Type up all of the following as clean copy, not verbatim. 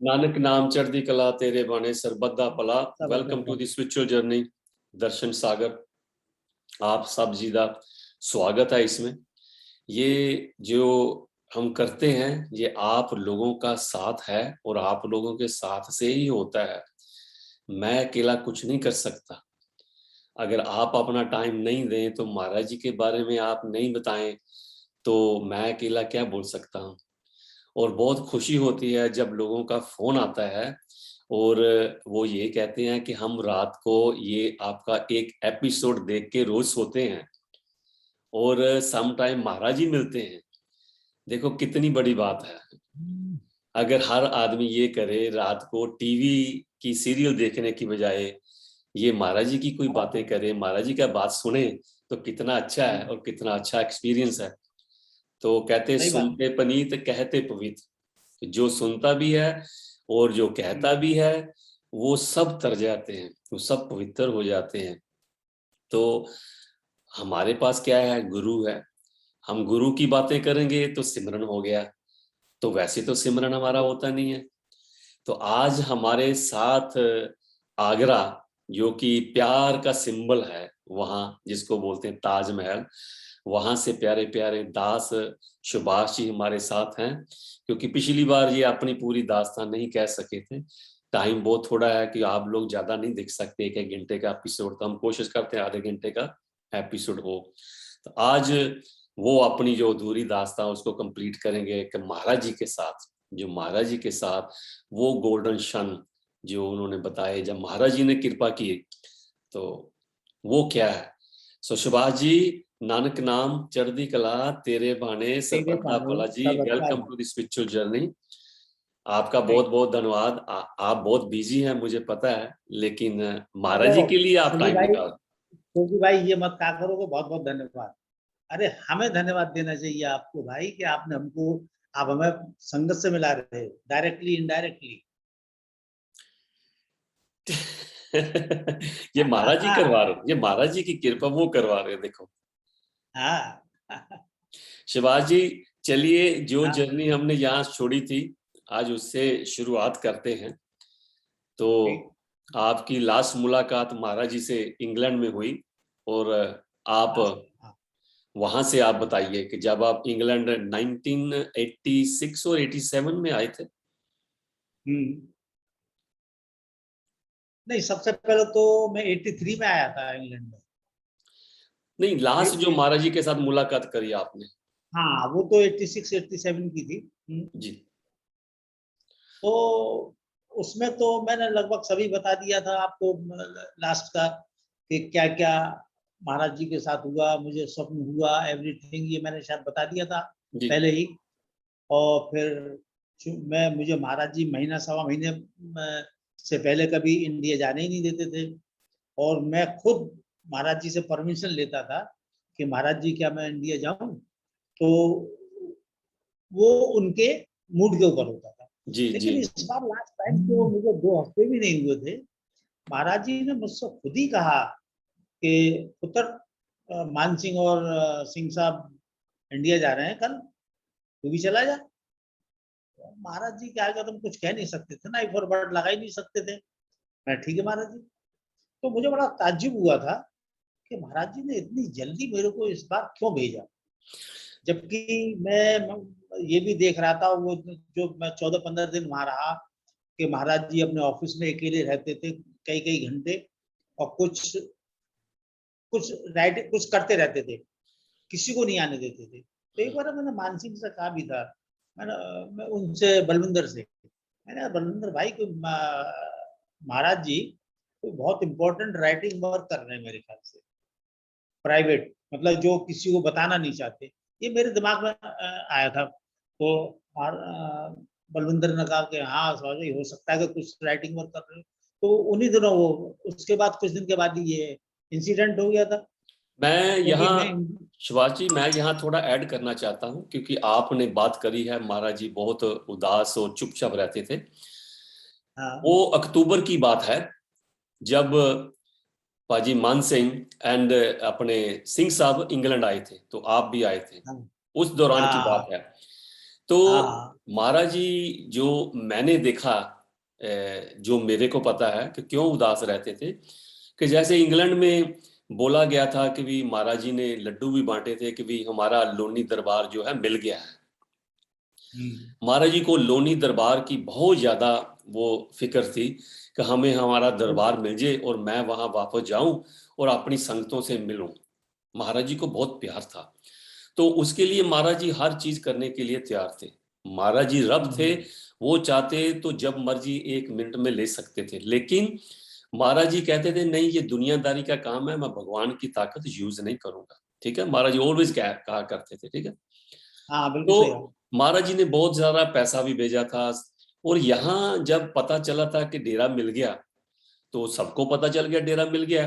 नानक नाम चढ़दी कला तेरे बाने सरबत भला। सब welcome to the spiritual journey. Darshan Sagar, आप सब जी का स्वागत है इसमें। ये जो हम करते हैं ये आप लोगों का साथ है और आप लोगों के साथ से ही होता है। मैं अकेला कुछ नहीं कर सकता। अगर आप अपना टाइम नहीं दें तो महाराज जी के बारे में आप नहीं बताएं तो मैं अकेला क्या बोल सकता हूँ। और बहुत खुशी होती है जब लोगों का फोन आता है और वो ये कहते हैं कि हम रात को ये आपका एक एपिसोड देख के रोज सोते हैं और सम टाइम महाराज ही मिलते हैं। देखो कितनी बड़ी बात है। अगर हर आदमी ये करे, रात को टीवी की सीरियल देखने की बजाय ये महाराज जी की कोई बातें करे, महाराज जी का बात सुने तो कितना अच्छा है और कितना अच्छा एक्सपीरियंस है। तो कहते सही बात। सुनते पनीत कहते पवित्र। जो सुनता भी है और जो कहता भी है वो सब तर जाते हैं, वो सब पवित्र हो जाते हैं। तो हमारे पास क्या है, गुरु है। हम गुरु की बातें करेंगे तो सिमरन हो गया। तो वैसे तो सिमरन हमारा होता नहीं है। तो आज हमारे साथ आगरा, जो कि प्यार का सिंबल है, वहां जिसको बोलते हैं ताजमहल, वहां से प्यारे प्यारे दास सुभाष जी हमारे साथ हैं। क्योंकि पिछली बार ये अपनी पूरी दास्तान नहीं कह सके थे, टाइम बहुत थोड़ा है कि आप लोग ज्यादा नहीं देख सकते एक एक घंटे का एपिसोड। तो हम कोशिश करते हैं आधे घंटे का एपिसोड हो। तो आज वो अपनी जो अधूरी दास्तान उसको कंप्लीट करेंगे कि महाराज जी के साथ, जो महाराज जी के साथ वो गोल्डन क्षण जो उन्होंने बताए जब महाराज जी ने कृपा की, तो वो क्या है। सो सुभाष जी, नानक नाम चढ़दी कला तेरे बाने तेरे सरबत बारे भला जी, सब अच्छा वेलकम है। To the spiritual journey. आपका बहुत थैंक बहुत धन्यवाद। आप बहुत बिजी हैं मुझे पता है, लेकिन महाराज चलो जी के लिए आप सुगी टाइम भाई, निकाल। सुगी भाई ये मत कहा करोगे, बहुत बहुत धन्यवाद। अरे हमें धन्यवाद देना चाहिए आपको भाई कि आपने हमको, आप हमें संगत से मिला रहे हो, डायरेक्टली इनडायरेक्टली। ये महाराज जी करवा रहे, ये महाराज जी की कृपा वो करवा रहे हैं, देखो। हाँ शिवाज जी, चलिए जो हाँ जर्नी हमने यहाँ छोड़ी थी आज उससे शुरुआत करते हैं। तो ठीक। आपकी लास्ट मुलाकात महाराज जी से इंग्लैंड में हुई और आप हाँ। वहां से आप बताइए कि जब आप इंग्लैंड 1986 और 87 में आए थे। हम्म। नहीं, सबसे पहले तो मैं 83 में आया था इंग्लैंड में। नहीं, लास्ट जो ए- महाराज जी के साथ मुलाकात करी आपने। हाँ, वो तो 86 87 की थी। जी। तो उसमें तो मैंने लगभग सभी बता दिया था आपको, लास्ट का, कि क्या क्या महाराज जी के साथ हुआ, मुझे स्वप्न हुआ, एवरीथिंग ये मैंने शायद बता दिया था जी। पहले ही। और फिर मैं मुझे महाराज जी महीना सवा महीने से पहले कभी इंडिया जाने ही नहीं देते थे। और मैं खुद महाराज जी से परमिशन लेता था कि महाराज जी क्या मैं इंडिया जाऊं, तो वो उनके मूड के ऊपर होता था। जी। जी। लेकिन इस बार लास्ट टाइम तो मुझे 2 हफ्ते भी नहीं हुए थे, महाराज जी ने मुझसे खुद ही कहा कि पुत्र, मान सिंह और सिंह साहब इंडिया जा रहे हैं कल, तू भी चला जा। महाराज जी के आगे तुम कुछ कह नहीं सकते थे ना, एक और वर्ड लगा ही नहीं सकते थे। मैं ठीक है महाराज जी। तो मुझे बड़ा ताज्जुब हुआ था कि महाराज जी ने इतनी जल्दी मेरे को इस बार क्यों भेजा, जबकि मैं ये भी देख रहा था, वो जो मैं 14-15 दिन वहां रहा, कि महाराज जी अपने ऑफिस में अकेले रहते थे कई कई घंटे, और कुछ कुछ राइट कुछ करते रहते थे, किसी को नहीं आने देते थे। तो एक बार मैंने मानसिंह से कहा भी था, मैंने मैं उनसे, बलविंदर से, मैंने कहा, बलविंदर भाई को महाराज जी कोई बहुत इंपॉर्टेंट राइटिंग वर्क कर रहे हैं मेरे ख्याल से, प्राइवेट, मतलब जो किसी को बताना नहीं चाहते। ये मेरे दिमाग में आया था। तो बलविंदर ने कहा कि हाँ सौजय, हो सकता है कि कुछ राइटिंग वर्क कर रहे हो। तो उन्हीं दिनों वो, उसके बाद कुछ दिन के बाद ही ये इंसिडेंट हो गया था। मैं क्योंकि मैं, यहाँ, शिवाज जी मैं यहाँ थोड़ा ऐड करना चाहता हूँ क्योंकि आपने बात करी है महाराज जी बहुत उदास और चुपचाप रहते थे। हाँ वो अक्टूबर की बात है जब पाजी मान सिंह एंड अपने सिंह साहब इंग्लैंड आए थे, तो आप भी आए थे। हाँ उस दौरान की बात हाँ है। तो हाँ महाराज जी जो मैंने देखा, जो मेरे को पता है कि क्यों उदास रहते थे, कि जैसे इंग्लैंड में बोला गया था कि भी महाराज जी ने लड्डू भी बांटे थे कि भी हमारा लोनी दरबार जो है मिल गया है। महाराज जी को लोनी दरबार की बहुत ज्यादा वो फिक्र थी कि हमें हमारा दरबार मिल जाए और मैं वहां वापस जाऊं और अपनी संगतों से मिलूं। महाराज जी को बहुत प्यार था, तो उसके लिए महाराज जी हर चीज करने के लिए तैयार थे। महाराज जी रब थे, वो चाहते तो जब मर्जी 1 मिनट में ले सकते थे, लेकिन महाराज जी कहते थे नहीं, ये दुनियादारी का काम है, मैं भगवान की ताकत यूज नहीं करूंगा। ठीक है, महाराज जी ऑलवेज कहा करते थे। ठीक है, हाँ बिल्कुल सही तो कहा। महाराज जी ने बहुत ज्यादा पैसा भी भेजा था, और यहाँ जब पता चला था कि डेरा मिल गया, तो सबको पता चल गया डेरा मिल गया।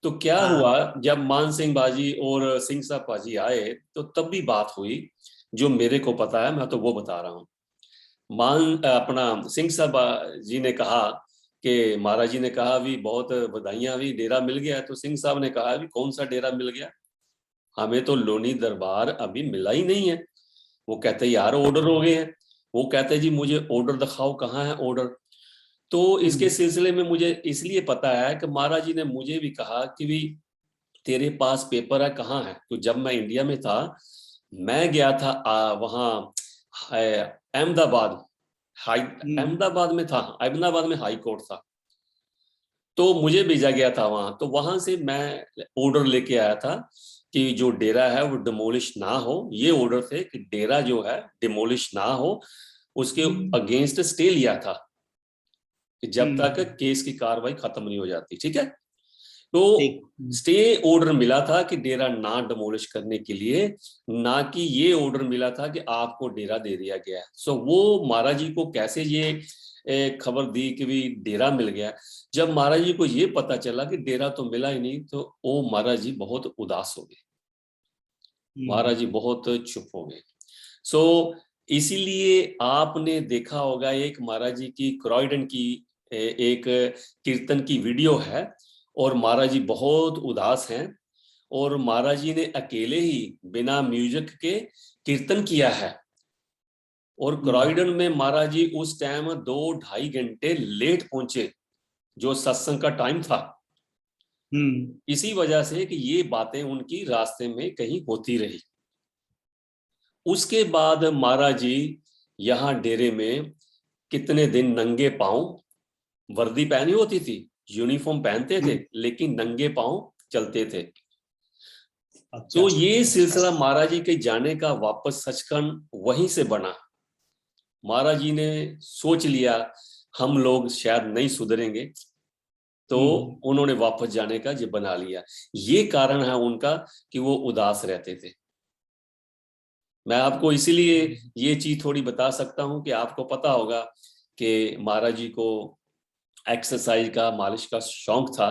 तो क्या हुआ, हाँ जब मान सिंह बाजी और सिंह साहब बाजी आए तो तब भी बात हुई, जो मेरे को पता है मैं तो वो बता रहा हूँ। अपना सिंह साहब जी ने कहा कि महाराज जी ने कहा भी बहुत बधाइयां, भी डेरा मिल गया। तो सिंह साहब ने कहा भी कौन सा डेरा मिल गया, हमें तो लोनी दरबार अभी मिला ही नहीं है। वो कहते यार ऑर्डर हो गए हैं। वो कहते जी मुझे ऑर्डर दिखाओ, कहाँ है ऑर्डर। तो इसके सिलसिले में मुझे इसलिए पता है कि महाराज जी ने मुझे भी कहा कि भी तेरे पास पेपर है, कहाँ है। तो जब मैं इंडिया में था, मैं गया था वहाँ अहमदाबाद, हाई अहमदाबाद में था, अहमदाबाद में हाई कोर्ट था, तो मुझे भेजा गया था वहां। तो वहां से मैं ऑर्डर लेके आया था कि जो डेरा है वो डिमोलिश ना हो। ये ऑर्डर थे कि डेरा जो है डिमोलिश ना हो, उसके अगेंस्ट स्टे लिया था कि जब तक केस की कार्रवाई खत्म नहीं हो जाती। ठीक है, तो ठीक। स्टे ऑर्डर मिला था कि डेरा ना डिमोलिश करने के लिए, ना कि ये ऑर्डर मिला था कि आपको डेरा दे दिया गया है। सो वो महाराज जी को कैसे ये खबर दी कि भी डेरा मिल गया। जब महाराज जी को ये पता चला कि डेरा तो मिला ही नहीं, तो वो महाराज जी बहुत उदास हो गए, महाराज जी बहुत चुप हो गए। सो इसीलिए आपने देखा होगा एक महाराज जी की क्रॉयडन की एक कीर्तन की वीडियो है, और महाराज जी बहुत उदास हैं, और महाराज जी ने अकेले ही बिना म्यूजिक के कीर्तन किया है। और क्रॉयडन में महाराज जी उस टाइम 2-2.5 घंटे लेट पहुंचे, जो सत्संग का टाइम था, इसी वजह से कि ये बातें उनकी रास्ते में कहीं होती रही। उसके बाद महाराज जी यहाँ डेरे में कितने दिन नंगे पांव, वर्दी पहनी होती थी, यूनिफॉर्म पहनते थे, लेकिन नंगे पांव चलते थे। अच्छा। तो ये सिलसिला महाराज जी के जाने का वापस सचखंड वहीं से बना। महाराज जी ने सोच लिया हम लोग शायद नहीं सुधरेंगे, तो उन्होंने वापस जाने का ये बना लिया। ये कारण है उनका कि वो उदास रहते थे। मैं आपको इसीलिए ये चीज थोड़ी बता सकता हूं कि आपको पता होगा कि महाराज जी को एक्सरसाइज का, मालिश का शौक था।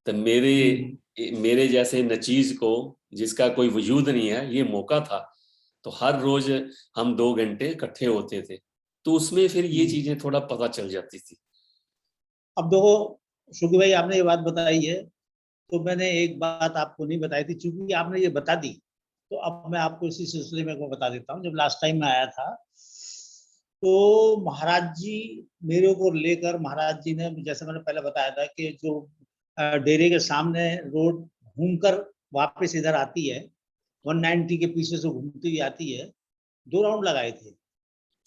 तो मेरे मेरे जैसे नचीज को, जिसका कोई वजूद नहीं है, ये मौका था। तो हर रोज हम 2 घंटे इकट्ठे होते थे, तो उसमें फिर ये चीजें थोड़ा पता चल जाती थी। अब देखो शुक्र भाई, आपने ये बात बताई है, तो मैंने एक बात आपको नहीं बताई थी, चूंकि आपने ये बता दी, तो अब मैं आपको इसी सिलसिले में को बता देता हूँ। जब लास्ट टाइम मैं आया था, तो महाराज जी मेरे को लेकर, महाराज जी ने, जैसे मैंने पहले बताया था कि जो डेरे के सामने रोड घूमकर वापस इधर आती है, 190 के पीछे से घूमती हुई आती है, 2 राउंड लगाए थे।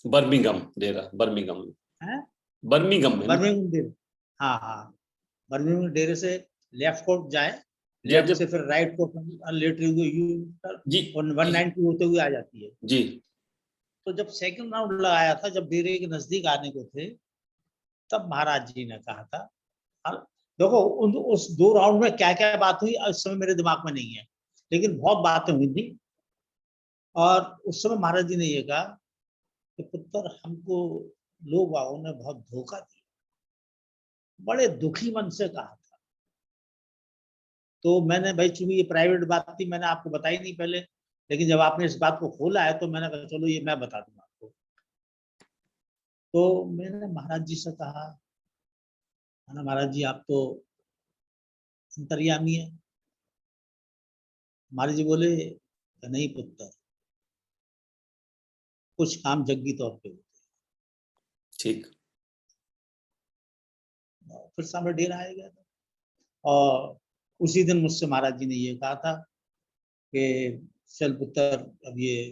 बर्मिंघम डेरा, बर्मिंघम, हैं? बर्मिंघम में ना। बर्मिंघम डेरे, हाँ हाँ, बर्मिंघम डेरे से लेफ्ट को जाए, जब लेफ्ट से जब फिर राइट को लेते हुए यू जी टर्न जी 190 होते हुए आ जाती है। जी तो जब सेकंड राउंड लगाया था, जब डेरे के नजदीक आने को थे, तब महाराज जी ने कहा था, और देखो उस 2 राउंड में क्या क्या बात हुई इस समय मेरे दिमाग में नहीं है, लेकिन बहुत बातें हुई थी। और उस समय महाराज जी ने ये कहा कि पुत्र, हमको लोग वागों ने बहुत धोखा दिया, बड़े दुखी मन से कहा था। तो मैंने भाई, चूंकि ये प्राइवेट बात थी, मैंने आपको बताई नहीं पहले, लेकिन जब आपने इस बात को खोला है, तो मैंने कहा चलो ये मैं बता दूंगा आपको। तो मैंने महाराज जी से कहा, महाराज जी आप तो अंतर्यामी है। महाराज जी बोले, नहीं पुत्र, कुछ काम जंगी तौर पे होते ठीक। हैं। फिर सामने डेरा आ गया था, और उसी दिन मुझसे महाराज जी ने ये कहा था कि चल पुत्र, अब ये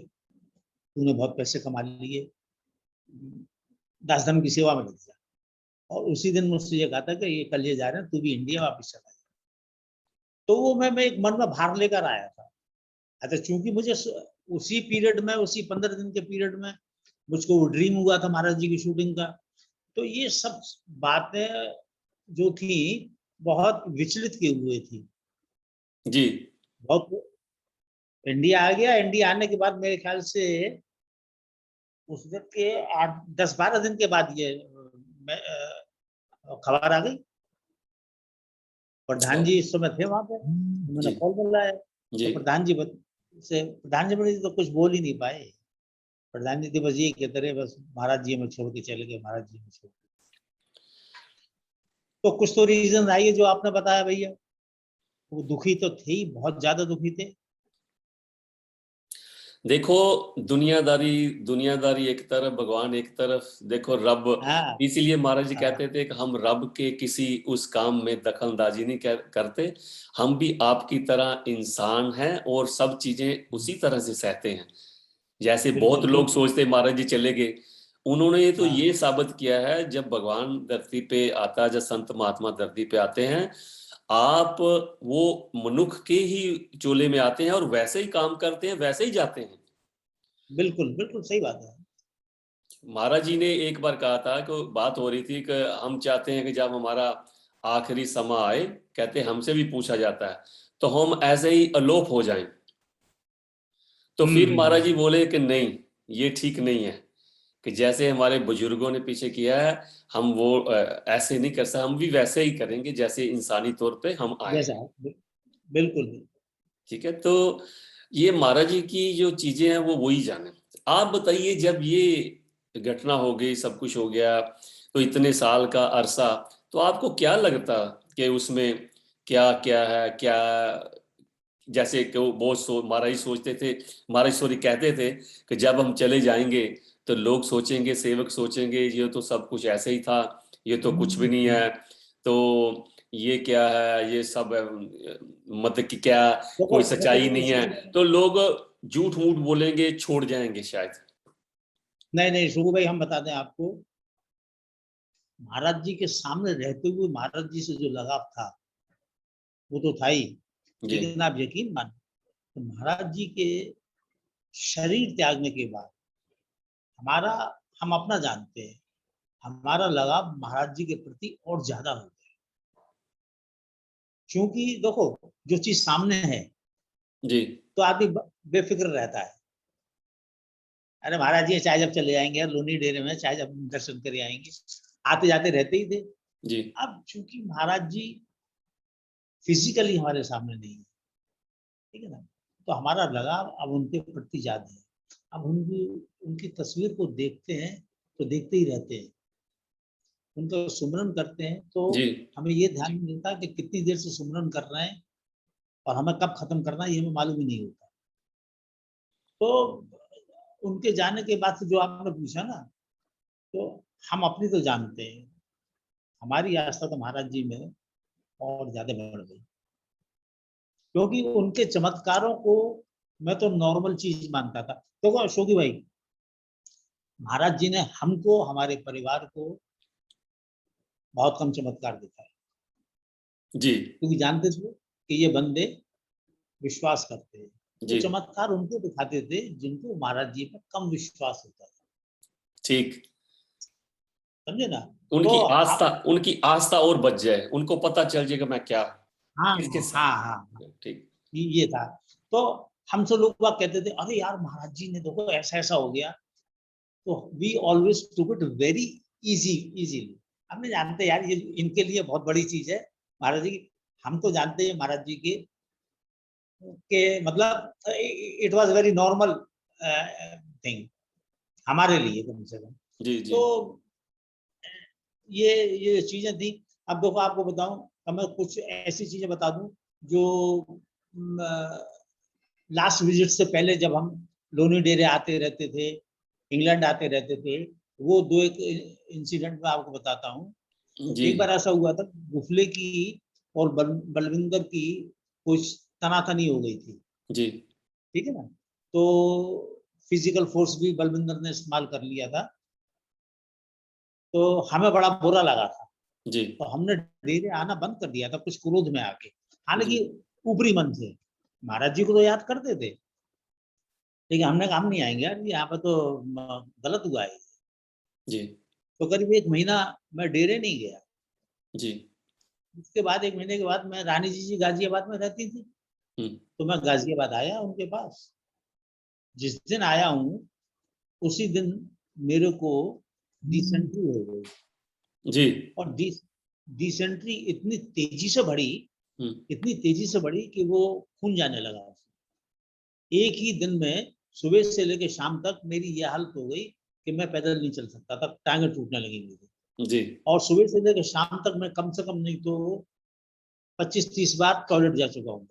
तूने बहुत पैसे कमा लिए, दास धर्म की सेवा में लग जा। और उसी दिन मुझसे ये कहा था कि ये कल ये जा रहे हैं, तू भी इंडिया वापस चला जा। तो वो मैं एक मन में भार लेकर आया था। अच्छा, चूंकि मुझे उसी पीरियड में, उसी 15 दिन के पीरियड में मुझको वो ड्रीम हुआ था महाराज जी की शूटिंग का, तो ये सब बातें जो थी बहुत विचलित किए हुए थी। जी। बहुत। इंडिया आ गया, इंडिया आने के बाद मेरे ख्याल से उस दिन के 8-10-12 दिन के बाद ये खबर आ गई। प्रधान जी इस समय थे वहां पे, उन्होंने जी। कॉल बुलाया। जी। तो प्रधान जी तो कुछ बोल ही नहीं पाए। प्रधान जी थे बस ये कहते रहे, बस महाराज जी हमें छोड़ के चले गए, महाराज जी हमें छोड़ के। तो कुछ तो रीजन आई है जो आपने बताया भैया। वो दुखी तो थे ही, बहुत ज्यादा दुखी थे। देखो, दुनियादारी दुनियादारी एक तरफ, भगवान एक तरफ, देखो रब। हाँ इसीलिए महाराज जी हाँ, कहते थे कि हम रब के किसी उस काम में दखलंदाजी नहीं करते। हम भी आपकी तरह इंसान हैं और सब चीजें उसी तरह से सहते हैं। जैसे बहुत बिल्कुल लोग बिल्कुल। सोचते महाराज जी चले गए, उन्होंने तो हाँ ये साबित किया है, जब भगवान धरती पे आता है, जब संत महात्मा धरती पे आते हैं, आप वो मनुष्य के ही चोले में आते हैं और वैसे ही काम करते हैं, वैसे ही जाते हैं। बिल्कुल बिल्कुल सही बात है। महाराज जी ने एक बार कहा था कि बात हो रही थी कि हम चाहते हैं कि जब हमारा आखिरी समय आए, कहते हमसे भी पूछा जाता है, तो हम ऐसे ही अलोप हो जाएं। तो फिर महाराज जी हम्म। बोले कि नहीं, ये ठीक नहीं है, कि जैसे हमारे बुजुर्गों ने पीछे किया है, हम वो ऐसे नहीं कर सकते, हम भी वैसे ही करेंगे जैसे इंसानी तौर पे हम आए जैसा हैं। बिल्कुल। ठीक है। तो ये महाराज जी की जो चीजें हैं वो वही जाने। आप बताइए, जब ये घटना हो गई, सब कुछ हो गया, तो इतने साल का अरसा, तो आपको क्या लगता कि उसमें क्या क्या है, क्या, जैसे कि वो बहुत महाराज जी सोचते थे, महाराज सॉरी कहते थे कि जब हम चले जाएंगे तो लोग सोचेंगे, सेवक सोचेंगे, ये तो सब कुछ ऐसे ही था, ये तो कुछ भी नहीं है, तो ये क्या है, ये सब मतलब कि क्या, देखो कोई देखो सच्चाई देखो नहीं है, तो लोग झूठ मूठ बोलेंगे, छोड़ जाएंगे शायद। नहीं नहीं शुभू भाई, हम बता दें आपको, महाराज जी के सामने रहते हुए महाराज जी से जो लगाव था वो तो था ही। जी। लेकिन आप यकीन मान, तो महाराज जी के शरीर त्यागने के बाद हमारा, हम अपना जानते हैं, हमारा लगाव महाराज जी के प्रति और ज्यादा हो गया। क्योंकि देखो, जो चीज सामने है जी। तो आदमी बेफिक्र रहता है। अरे महाराज जी चाहे जब चले जाएंगे यार, लोनी डेरे में चाहे जब दर्शन करे आएंगे, आते जाते रहते ही थे। जी। अब चूंकि महाराज जी फिजिकली हमारे सामने नहीं है, ठीक है ना, तो हमारा लगाव अब उनके प्रति ज्यादा है। अब उनकी उनकी तस्वीर को देखते हैं तो देखते ही रहते हैं, उनका सुमरन करते हैं तो जी। हमें ये ध्यान नहीं मिलता कि कितनी देर से सुमरन कर रहे हैं और हमें कब खत्म करना है, ये हमें मालूम ही नहीं होता। तो उनके जाने के बाद से जो आपने पूछा ना, तो हम अपनी तो जानते हैं, हमारी आस्था तो महाराज जी में और ज्यादा बढ़ गई। क्योंकि उनके चमत्कारों को मैं तो नॉर्मल चीज मानता था। देखो अशोकी भाई, महाराज जी ने हमको, हमारे परिवार को बहुत कम चमत्कार दिखाए, जी। क्योंकि जानते थे कि ये बंदे विश्वास करते हैं। तो जी। चमत्कार उनको दिखाते थे जिनको महाराज जी पर कम विश्वास होता था। ठीक। समझे ना। तो उनकी आस्था, हम, उनकी आस्था और बच जाए, उनको पता चल जाएगा मैं क्या, हाँ किसके हाँ साथ। हाँ, ठीक। ये था। तो हमसे लोग बाग कहते थे, अरे यार महाराज जी ने देखो ऐसा ऐसा हो गया। तो we always took it very easily. हमने जानते यार ये इनके लिए बहुत बड़ी चीज है महाराज जी की। हम तो जानते हैं महाराज जी के मतलब it was very normal thing हमारे लिए कम से कम। जी। जी। तो ये चीजें थी। अब देखो आपको बताऊं, अब मैं कुछ ऐसी चीजें बता दूं जो लास्ट विजिट से पहले जब हम लोनी डेरे आते रहते थे, इंग्लैंड आते रहते थे। वो दो एक इंसिडेंट मैं आपको बताता हूँ। जी एक बार ऐसा हुआ था, गुफले की और बलविंदर की कुछ तनातनी हो गई थी, जी ठीक है ना। तो फिजिकल फोर्स भी बलविंदर ने इस्तेमाल कर लिया था, तो हमें बड़ा बुरा लगा था। जी तो हमने डेरे आना बंद कर दिया था, कुछ क्रोध में आके। हालांकि जी ऊपरी मन से महाराज जी को तो याद करते थे, लेकिन हमने कहा हम नहीं आएंगे यार, यहाँ पे तो गलत हुआ है। जी तो करीब एक महीना मैं डेरे नहीं गया। जी। उसके बाद एक महीने के बाद मैं, रानी जी गाजियाबाद में रहती थी, हम्म। तो मैं गाजियाबाद आया उनके पास। जिस दिन आया हूँ उसी दिन मेरे को डिसेंट्री हो गई। जी। और डिसेंट्री इतनी तेजी से बढ़ी, हम्म। इतनी तेजी से बढ़ी कि वो खून जाने लगा। एक ही दिन में सुबह से लेकर शाम तक मेरी ये हालत हो गई कि मैं पैदल नहीं चल सकता था, टांगें टूटने लगी मेरी। जी और सुबह से लेकर शाम तक मैं कम से कम नहीं तो 25-30 बार टॉयलेट जा चुका हूँ।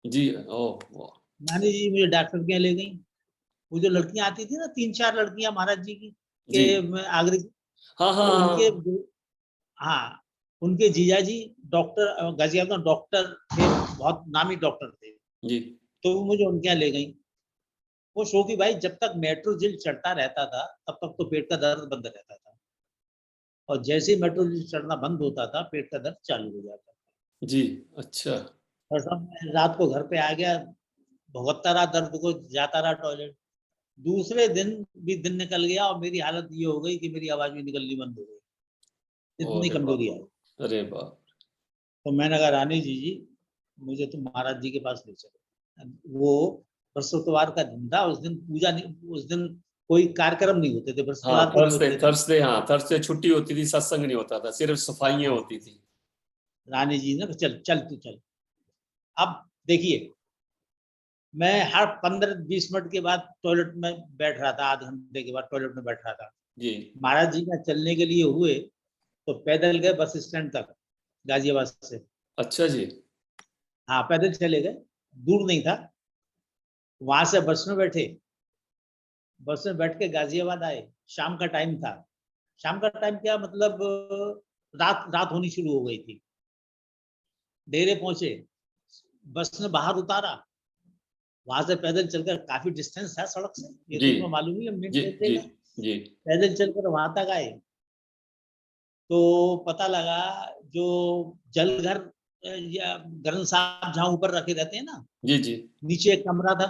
जी। ओ वाह। नानी जी मुझे डॉक्टर के यहाँ ले गई। वो जो लड़कियां आती थी ना, 3-4 लड़कियां महाराज जी की जी। के आगरे की, हाँ हाँ तो उनके, हाँ। हाँ, उनके जीजा जी डॉक्टर गाजियाबाद में डॉक्टर थे, बहुत नामी डॉक्टर थे। जी तो वो मुझे उनके यहाँ ले गई। वो शो की भाई, जब तक मेट्रो जेल चढ़ता रहता था तब तक तो पेट का दर्द बंद रहता था, और जैसे ही मेट्रो जेल चढ़ना बंद होता था पेट का दर्द चालू हो जाता था। जी। अच्छा। और सब, मैं रात को घर पे आ गया, भुगतता रहा दर्द को, जाता रहा टॉयलेट। दूसरे दिन भी दिन निकल गया और मेरी हालत ये हो गई कि मेरी आवाज भी निकलनी बंद हो गई, इतनी अरे कमजोरी आई। बाप। अरे बाप। तो मैंने कहा रानी जी मुझे तुम महाराज जी के पास ले चलो। वो बृहस्पतिवार का दिन था, उस दिन पूजा नहीं, उस दिन कोई कार्यक्रम नहीं होते थे, हाँ बृहस्पतिवार को ही थर्सडे होते थे। थर्सडे, हाँ थर्सडे छुट्टी होती थी, सत्संग नहीं होता था, सिर्फ सफाइयाँ हाँ, होती थी। रानी जी ने कहा, चल चल तू चल। अब देखिए, मैं हर 15-20 मिनट के बाद टॉयलेट में बैठ रहा था, आधे घंटे के बाद टॉयलेट में बैठ रहा था। जी। महाराज जी का चलने के लिए हुए तो पैदल गए बस स्टैंड तक, गाजियाबाद से। अच्छा जी। हाँ, पैदल चले गए, दूर नहीं था। वहां से बस में बैठे, बस में बैठ के गाजियाबाद आए। शाम का टाइम था। शाम का टाइम क्या मतलब, रात रात होनी शुरू हो गई थी। डेरे पहुंचे, बस ने बाहर उतारा। वहां से पैदल चलकर, काफी डिस्टेंस था सड़क से, ये जी तो तुम्हें मालूम ही है मेन जी डेरे जी का। जी पैदल चलकर वहां तक आए, तो पता लगा जो जल घर या ग्रंथ साहब जहाँ ऊपर रखे रहते हैं ना, जी जी नीचे एक कमरा था,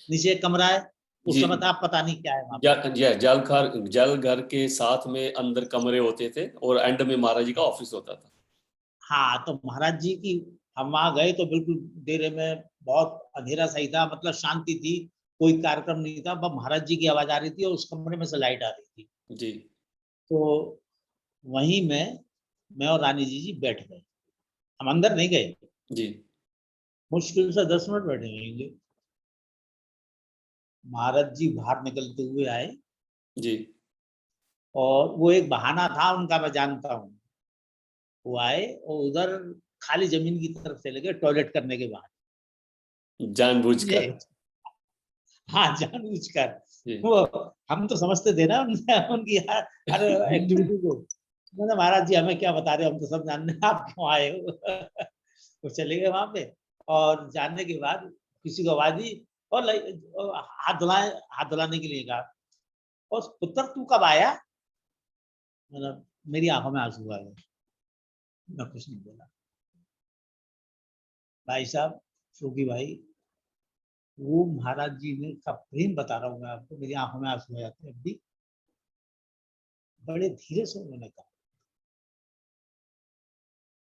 नीचे एक कमरा है। उस जी। समय था, पता नहीं क्या है वहां पे। जल घर के साथ में अंदर कमरे होते थे और एंड में महाराज जी का ऑफिस होता था। हाँ, तो महाराज जी की, हम वहां गए तो बिल्कुल डेरे में बहुत अंधेरा सही था, मतलब शांति थी, कोई कार्यक्रम नहीं था, बस महाराज जी की आवाज आ रही थी और उस कमरे में से लाइट आ रही थी। जी तो वहीं में मैं और रानी जी बैठ गए। हम अंदर नहीं गए, जी मुश्किल से 10 मिनट बैठे होंगे। महाराज जी बाहर निकलते हुए आए, जी और वो एक बहाना था उनका, मैं जानता हूँ। वो आए और उधर खाली जमीन की तरफ चले गए टॉयलेट करने के बाद। समझे? जानबूझकर। हाँ, जानबूझकर। जी वो, हम तो समझते थे ना उनकी हर हर एक्टिविटी को। मैंने, महाराज जी हमें क्या बता रहे हो, हम तो सब जानने हैं, आप क्यों आए हो। वो चले गए वहां पे, और जानने के बाद किसी को आवाज दी, और हाथ धुलाने के लिए कहा, और पुत्र तू कब आया। मतलब मेरी आंखों में आंसू आ गए, मैं कुछ नहीं बोला। भाई साहब, शोकी भाई, वो महाराज जी ने का प्रेम बता रहा हूँ मैं आपको, मेरी आंखों में आंसू आ जाते हैं अब भी। बड़े धीरे से उन्होंने कहा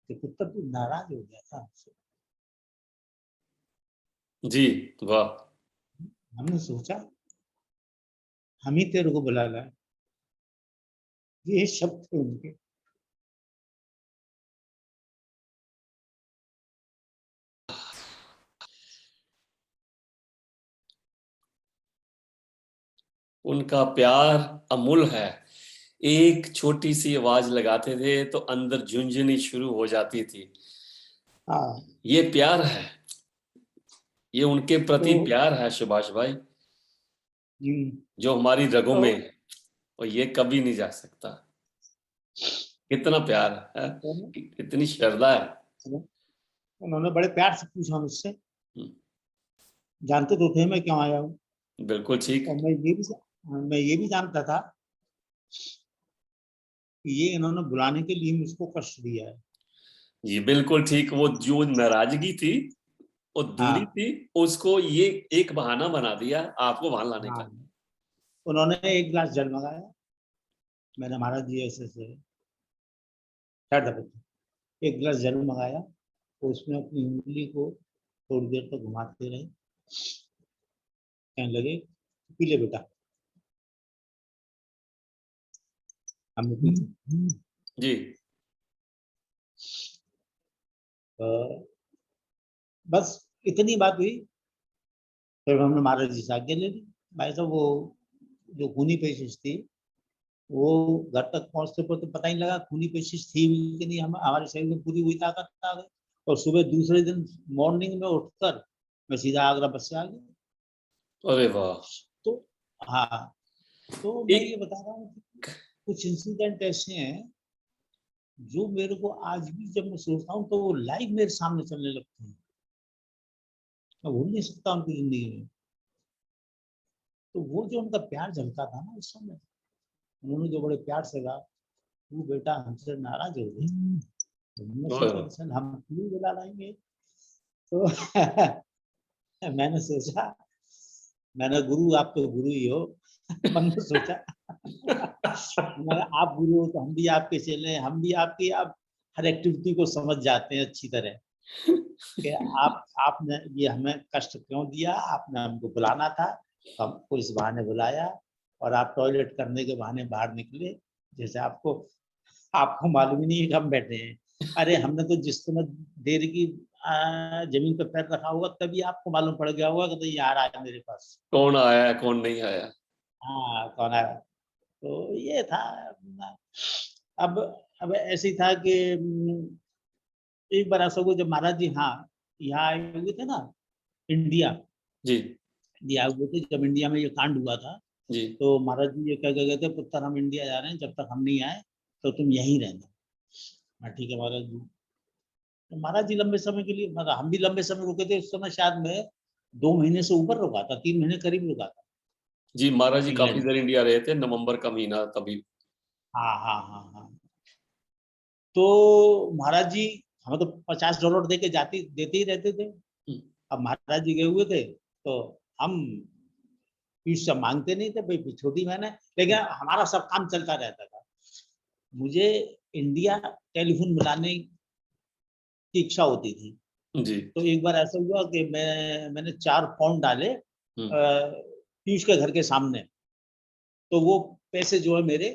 कि पुत्र तू नाराज हो गया था हमसे। जी। वाह। हमने सोचा हम ही तेरे को बुला लाए। ये शब्द थे उनके। उनका प्यार अमूल है। एक छोटी सी आवाज लगाते थे तो अंदर झुंझुनी शुरू हो जाती थी। हाँ, ये प्यार है, ये उनके तो प्रति प्यार है सुभाष भाई। जो हमारी रगों तो- में है, और ये कभी नहीं जा सकता। कितना प्यार है, कितनी श्रद्धा है। उन्होंने बड़े प्यार से पूछा मुझसे, हम्म, जानते तो थे मैं क्यों आया हूँ, बिल्कुल ठीक। और मैं ये भी जानता था कि ये इन्होंने बुलाने के लिए मुझको कष्ट दिया है। ये बिल्कुल ठीक। वो जो नाराजगी थी, वो दूरी हाँ थी, उसको ये एक बहाना बना दिया आपको वहां लाने हाँ, का। उन्होंने एक गिलास जल मंगाया, मैंने महाराज जी ऐसे ऐसे ठहर जा बच्चा, एक गिलास जल मंगाया, तो उसमें अपनी उंगली को थोड़ी देर तक घुमाते रहे, कहने लगे पी ले बेटा। हमने पी ली। जी। बस इतनी बात हुई, फिर हमने महाराज जी से आज्ञा ले ली। भाई साहब वो जो खूनी पेशिश थी, वो घर तक पहुंचते पहुंचते पता ही नहीं लगा खूनी पेशिश थी भी कि नहीं, हम हमारे शरीर में पूरी हुई ताकत आ गई। और सुबह दूसरे दिन मॉर्निंग में उठकर मैं सीधा आगरा बस से आ गया। अरे वाह। तो हाँ, तो मैं एक ये बता रहा हूँ कि कुछ इंसिडेंट ऐसे हैं जो मेरे को आज भी जब मैं सोचता हूँ तो वो लाइव मेरे सामने चलने लगते हैं। मैं भूल नहीं सकता उनकी जिंदगी में। तो वो जो उनका प्यार झलका था ना उस समय, उन्होंने जो बड़े प्यार से कहा, तू बेटा हमसे नाराज हो गई, तो हमने सोचा कि चल हम क्यों बुला लाएंगे। तो मैंने सोचा, मैंने गुरु आप तो गुरु ही हो। मन में सोचा, मैंने आप गुरु हो तो हम भी आपके चेले हैं, हम भी आपकी आप हर एक्टिविटी को समझ जाते हैं अच्छी तरह कि आपने ये हमें कष्ट क्यों दिया, आपने हमको बुलाना था, हमको इस बहाने बुलाया, और आप टॉयलेट करने के बहाने बाहर निकले, जैसे आपको आपको मालूम ही नहीं है कि हम बैठे हैं। अरे हमने तो जिस समय देर की जमीन पर पैर रखा होगा तभी आपको मालूम पड़ गया होगा कि तो ये आ रहा है मेरे पास। कौन आया कौन नहीं आया। हाँ कौन आया। तो ये था। अब अब ऐसे ही था कि एक बार ऐसा हुआ जब महाराज जी, हाँ, यहाँ आए हुए थे ना, इंडिया जी इंडिया आए हुए थे जब इंडिया में ये कांड हुआ था। जी। तो महाराज जी ये कह गए थे, पुत्र हम इंडिया जा रहे हैं, जब तक हम नहीं आए तो तुम यहीं रहना। हाँ ठीक है महाराज जी। तो महाराज जी लंबे समय के लिए, मतलब हम भी लंबे समय रुके थे, उस समय शायद मैं 2 महीने से ऊपर रुका था, 3 महीने करीब रुका था जी महाराज जी काफी इंग्लैंड। देर इंडिया रहे थे, नवंबर का महीना तभी। हाँ हाँ हाँ हाँ। तो महाराज जी हमें तो $50 दे के जाती देते ही रहते थे। हम्म, अब महाराज जी गए हुए थे तो हम फीस सब मांगते नहीं थे, भाई छोटी बहन है, लेकिन हमारा सब काम चलता रहता था। मुझे इंडिया टेलीफोन मिलाने की इच्छा होती थी। जी। तो एक बार ऐसा हुआ कि मैंने 4 पाउंड डाले हम्म, पीयूष के घर के सामने। तो वो पैसे जो है मेरे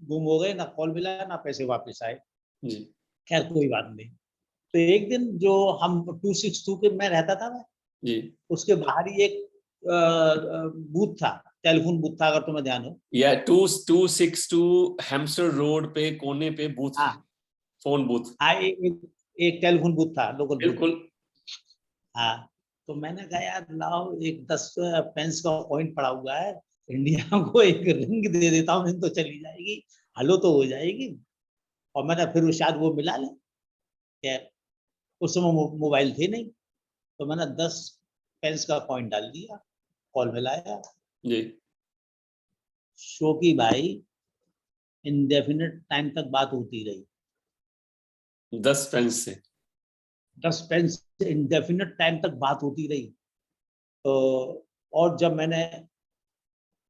गुम हो गए, ना कॉल मिला ना पैसे वापस आए। जी खैर कोई बात नहीं। तो एक दिन जो हम 262 के में रहता था मैं, जी। उसके बाहर ही एक बूथ था, टेलीफोन बूथ था, अगर तुम्हें ध्यान हो। या 262 हैम्स्टर रोड पे कोने पे बूथ है, हाँ फोन बूथ। हाँ, एक टेलीफोन बूथ था, लोकल बूथ। बिल्कुल। हाँ, तो मैंने कहा यार लाओ एक 10 पेंस का पॉइंट पड़ा हुआ है, इंडिया को एक रिंग दे देता हूँ, रिंग तो चली जाएगी, हलो तो हो जाएगी। और मैंने फिर शायद वो मिला ले। खैर उस समय मोबाइल थे नहीं, तो मैंने 10 पेंस का पॉइंट डाल दिया, कॉल मिलाया। जी। शोकी भाई इंडेफिनिट टाइम तक बात होती रही। 10 पेंस से। 10 पेंस से इंडेफिनिट टाइम तक बात होती रही। तो और जब मैंने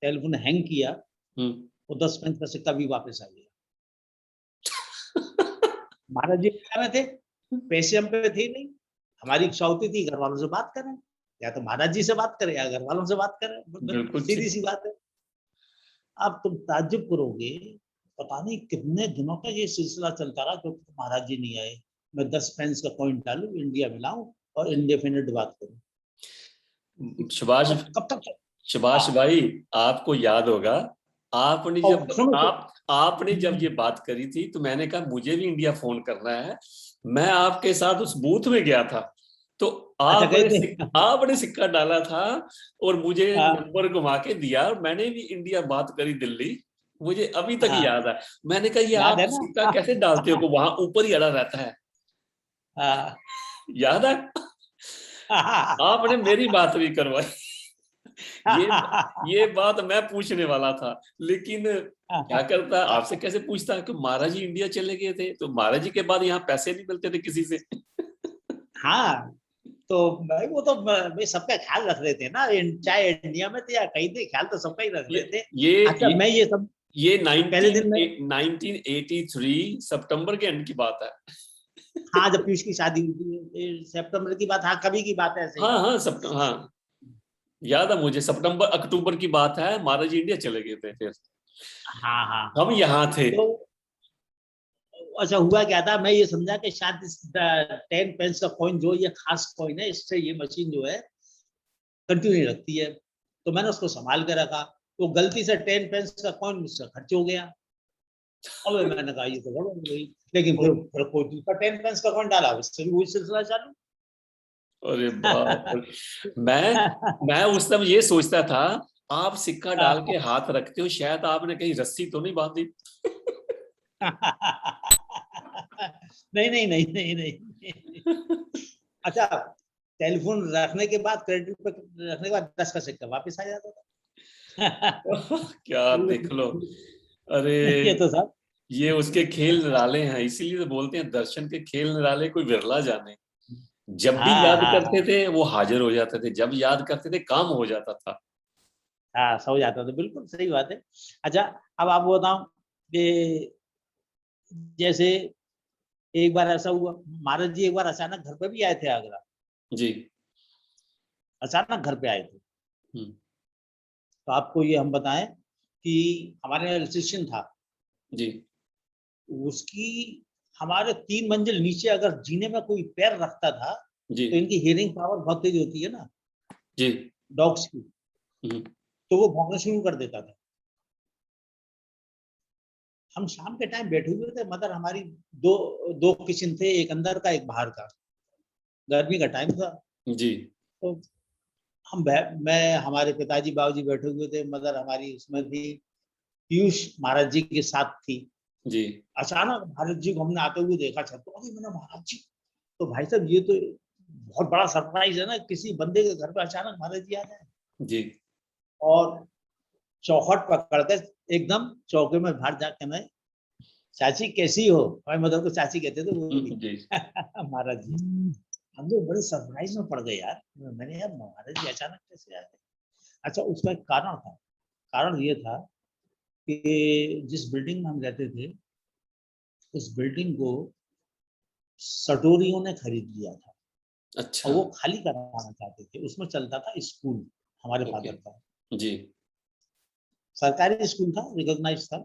टेलीफोन हैंग किया, हम्म। वो 10 पेंस का सिक्का भी वापस आ गया। महाराज जी क्या में थे, पैसे हम पे थे नहीं, हमारी इच्छा होती थी घर वालों से बात करें, या तो महाराज जी से बात करें या घर वालों से बात करें, बिल्कुल सीधी ठीक। सी बात है। अब तुम ताज्जुब करोगे, पता नहीं कितने दिनों तक ये सिलसिला चलता रहा जब तक महाराज जी नहीं आए। मैं 10 पेंस का पॉइंट डालू, इंडिया में लाऊं और इंडेफिनिट बात करूं। सुभाष, कब तक। सुभाष हाँ, भाई, आपको याद होगा, आपने और जब सुनो तो, आपने जब ये बात करी थी तो मैंने कहा मुझे भी इंडिया फोन करना है। मैं आपके साथ उस बूथ में गया था, तो अच्छा गए थे। आपने सिक्का डाला था और मुझे हाँ नंबर घुमा के दिया, और मैंने भी इंडिया बात करी दिल्ली, मुझे अभी तक हाँ, याद है। मैंने कहा ये याद आप है ना। सिक्का कैसे डालते हो, को वहां ऊपर ही अड़ा रहता है, हाँ याद है? आपने मेरी बात भी करवाई। ये ये बात मैं पूछने वाला था, लेकिन क्या करता, आपसे कैसे पूछता कि महाराज जी इंडिया चले गए थे, तो महाराज जी के बाद यहाँ पैसे नहीं मिलते थे किसी से। हाँ, तो भाई वो तो भाई सबका ख्याल रख रहे थे ना, चाहे इंडिया में थे या कहीं थे, ख्याल तो सबका ही रख ये रहे थे। ये अच्छा मैं ये सब ये पहले दिन में, 1983 सितंबर के एंड की बात है। हाँ जब पीयूष की शादी हुई थी, सितंबर की बात, हाँ कभी की बात है ऐसे ही। हाँ हाँ, सितंबर, हाँ याद है मुझे, सितंबर अक्टूबर की बात है, महाराज जी इंडिया चले गए थे, फिर हाँ हाँ हाँ। हम यहाँ थे। तो अच्छा हुआ क्या था, मैं ये समझा कि शायद इस 10 पेंस का कॉइन जो ये खास कॉइन है, इससे ये मशीन जो है कंटिन्यू नहीं रखती है। तो मैंने उसको संभाल के रखा, तो गलती से 10 पेंस का कॉइन मुझसे खर्च हो गया। अब मैंने कहा ये तो गड़बड़ हो गई, लेकिन फिर कोई दूसरा 10 पेंस का कॉइन डाला, उससे भी वही सिलसिला चालू। अरे बाप रे। मैं उस समय ये सोचता था, आप सिक्का डाल के हाथ रखते हो, शायद आपने कहीं रस्सी तो नहीं बांधी। नहीं नहीं नहीं नहीं नहीं। अच्छा, टेलीफोन रखने के बाद, क्रेडिट पे रखने के बाद 10 का सिक्का वापस आ जाता था। क्या देख लो। अरे ये तो सब। ये उसके खेल निराले हैं, इसीलिए तो बोलते हैं दर्शन के खेल निराले कोई विरला जाने। जब भी हाँ याद हाँ करते हाँ थे वो हाजिर हो जाते थे, जब याद करते थे काम हो जाता था। हाँ, सो जाता था, बिल्कुल सही बात है। अच्छा, अब आप बताओ कि जैसे एक बार ऐसा हुआ, महाराज जी एक बार अचानक घर पे भी आए थे आगरा, जी। अचानक घर पे आए थे। हम्म। तो आपको ये हम बताएं कि हमारे यहाँ इलेक्ट्रिशियन था, जी। उसकी हमारे 3 मंजिल नीचे अगर जीने में कोई पैर रखता था, जी। तो इनकी हियरिंग पावर बहुत तेज होती है ना, जी। डॉग्स की, हम्म। तो वो भौंकना शुरू कर देता था। हम शाम के टाइम बैठे हुए थे, मगर हमारी दो दो किचन थे, एक अंदर का एक बाहर का, गर्मी का टाइम था। जी। तो मैं, हमारे पिताजी बाबूजी बैठे हुए थे, मदर हमारी उसमें थी, पीयूष महाराज जी के साथ थी। जी। अचानक महाराज जी को हमने आते हुए देखा छत पर, अरे मैंने महाराज जी, तो भाई साहब ये तो बहुत बड़ा सरप्राइज है ना, किसी बंदे के घर पे अचानक महाराज जी आ जाए। जी। और चौखट पकड़ कर एकदम चौके में बाहर जाकर मैं, चाची कैसी हो, हमारी मदर को चाची कहते थे वो भी। जी। महाराज जी, हम लोग बड़े सरप्राइज में पड़ गए यार, मैंने यार महाराज जी अचानक कैसे आ गए। अच्छा, उसका एक कारण था, कारण ये था कि जिस बिल्डिंग में हम रहते थे, उस बिल्डिंग को सटोरियों ने खरीद लिया था, और अच्छा। वो खाली कराना चाहते थे। उसमें चलता था स्कूल, हमारे ओके। फादर का जी। सरकारी स्कूल था, रिकॉग्नाइज था।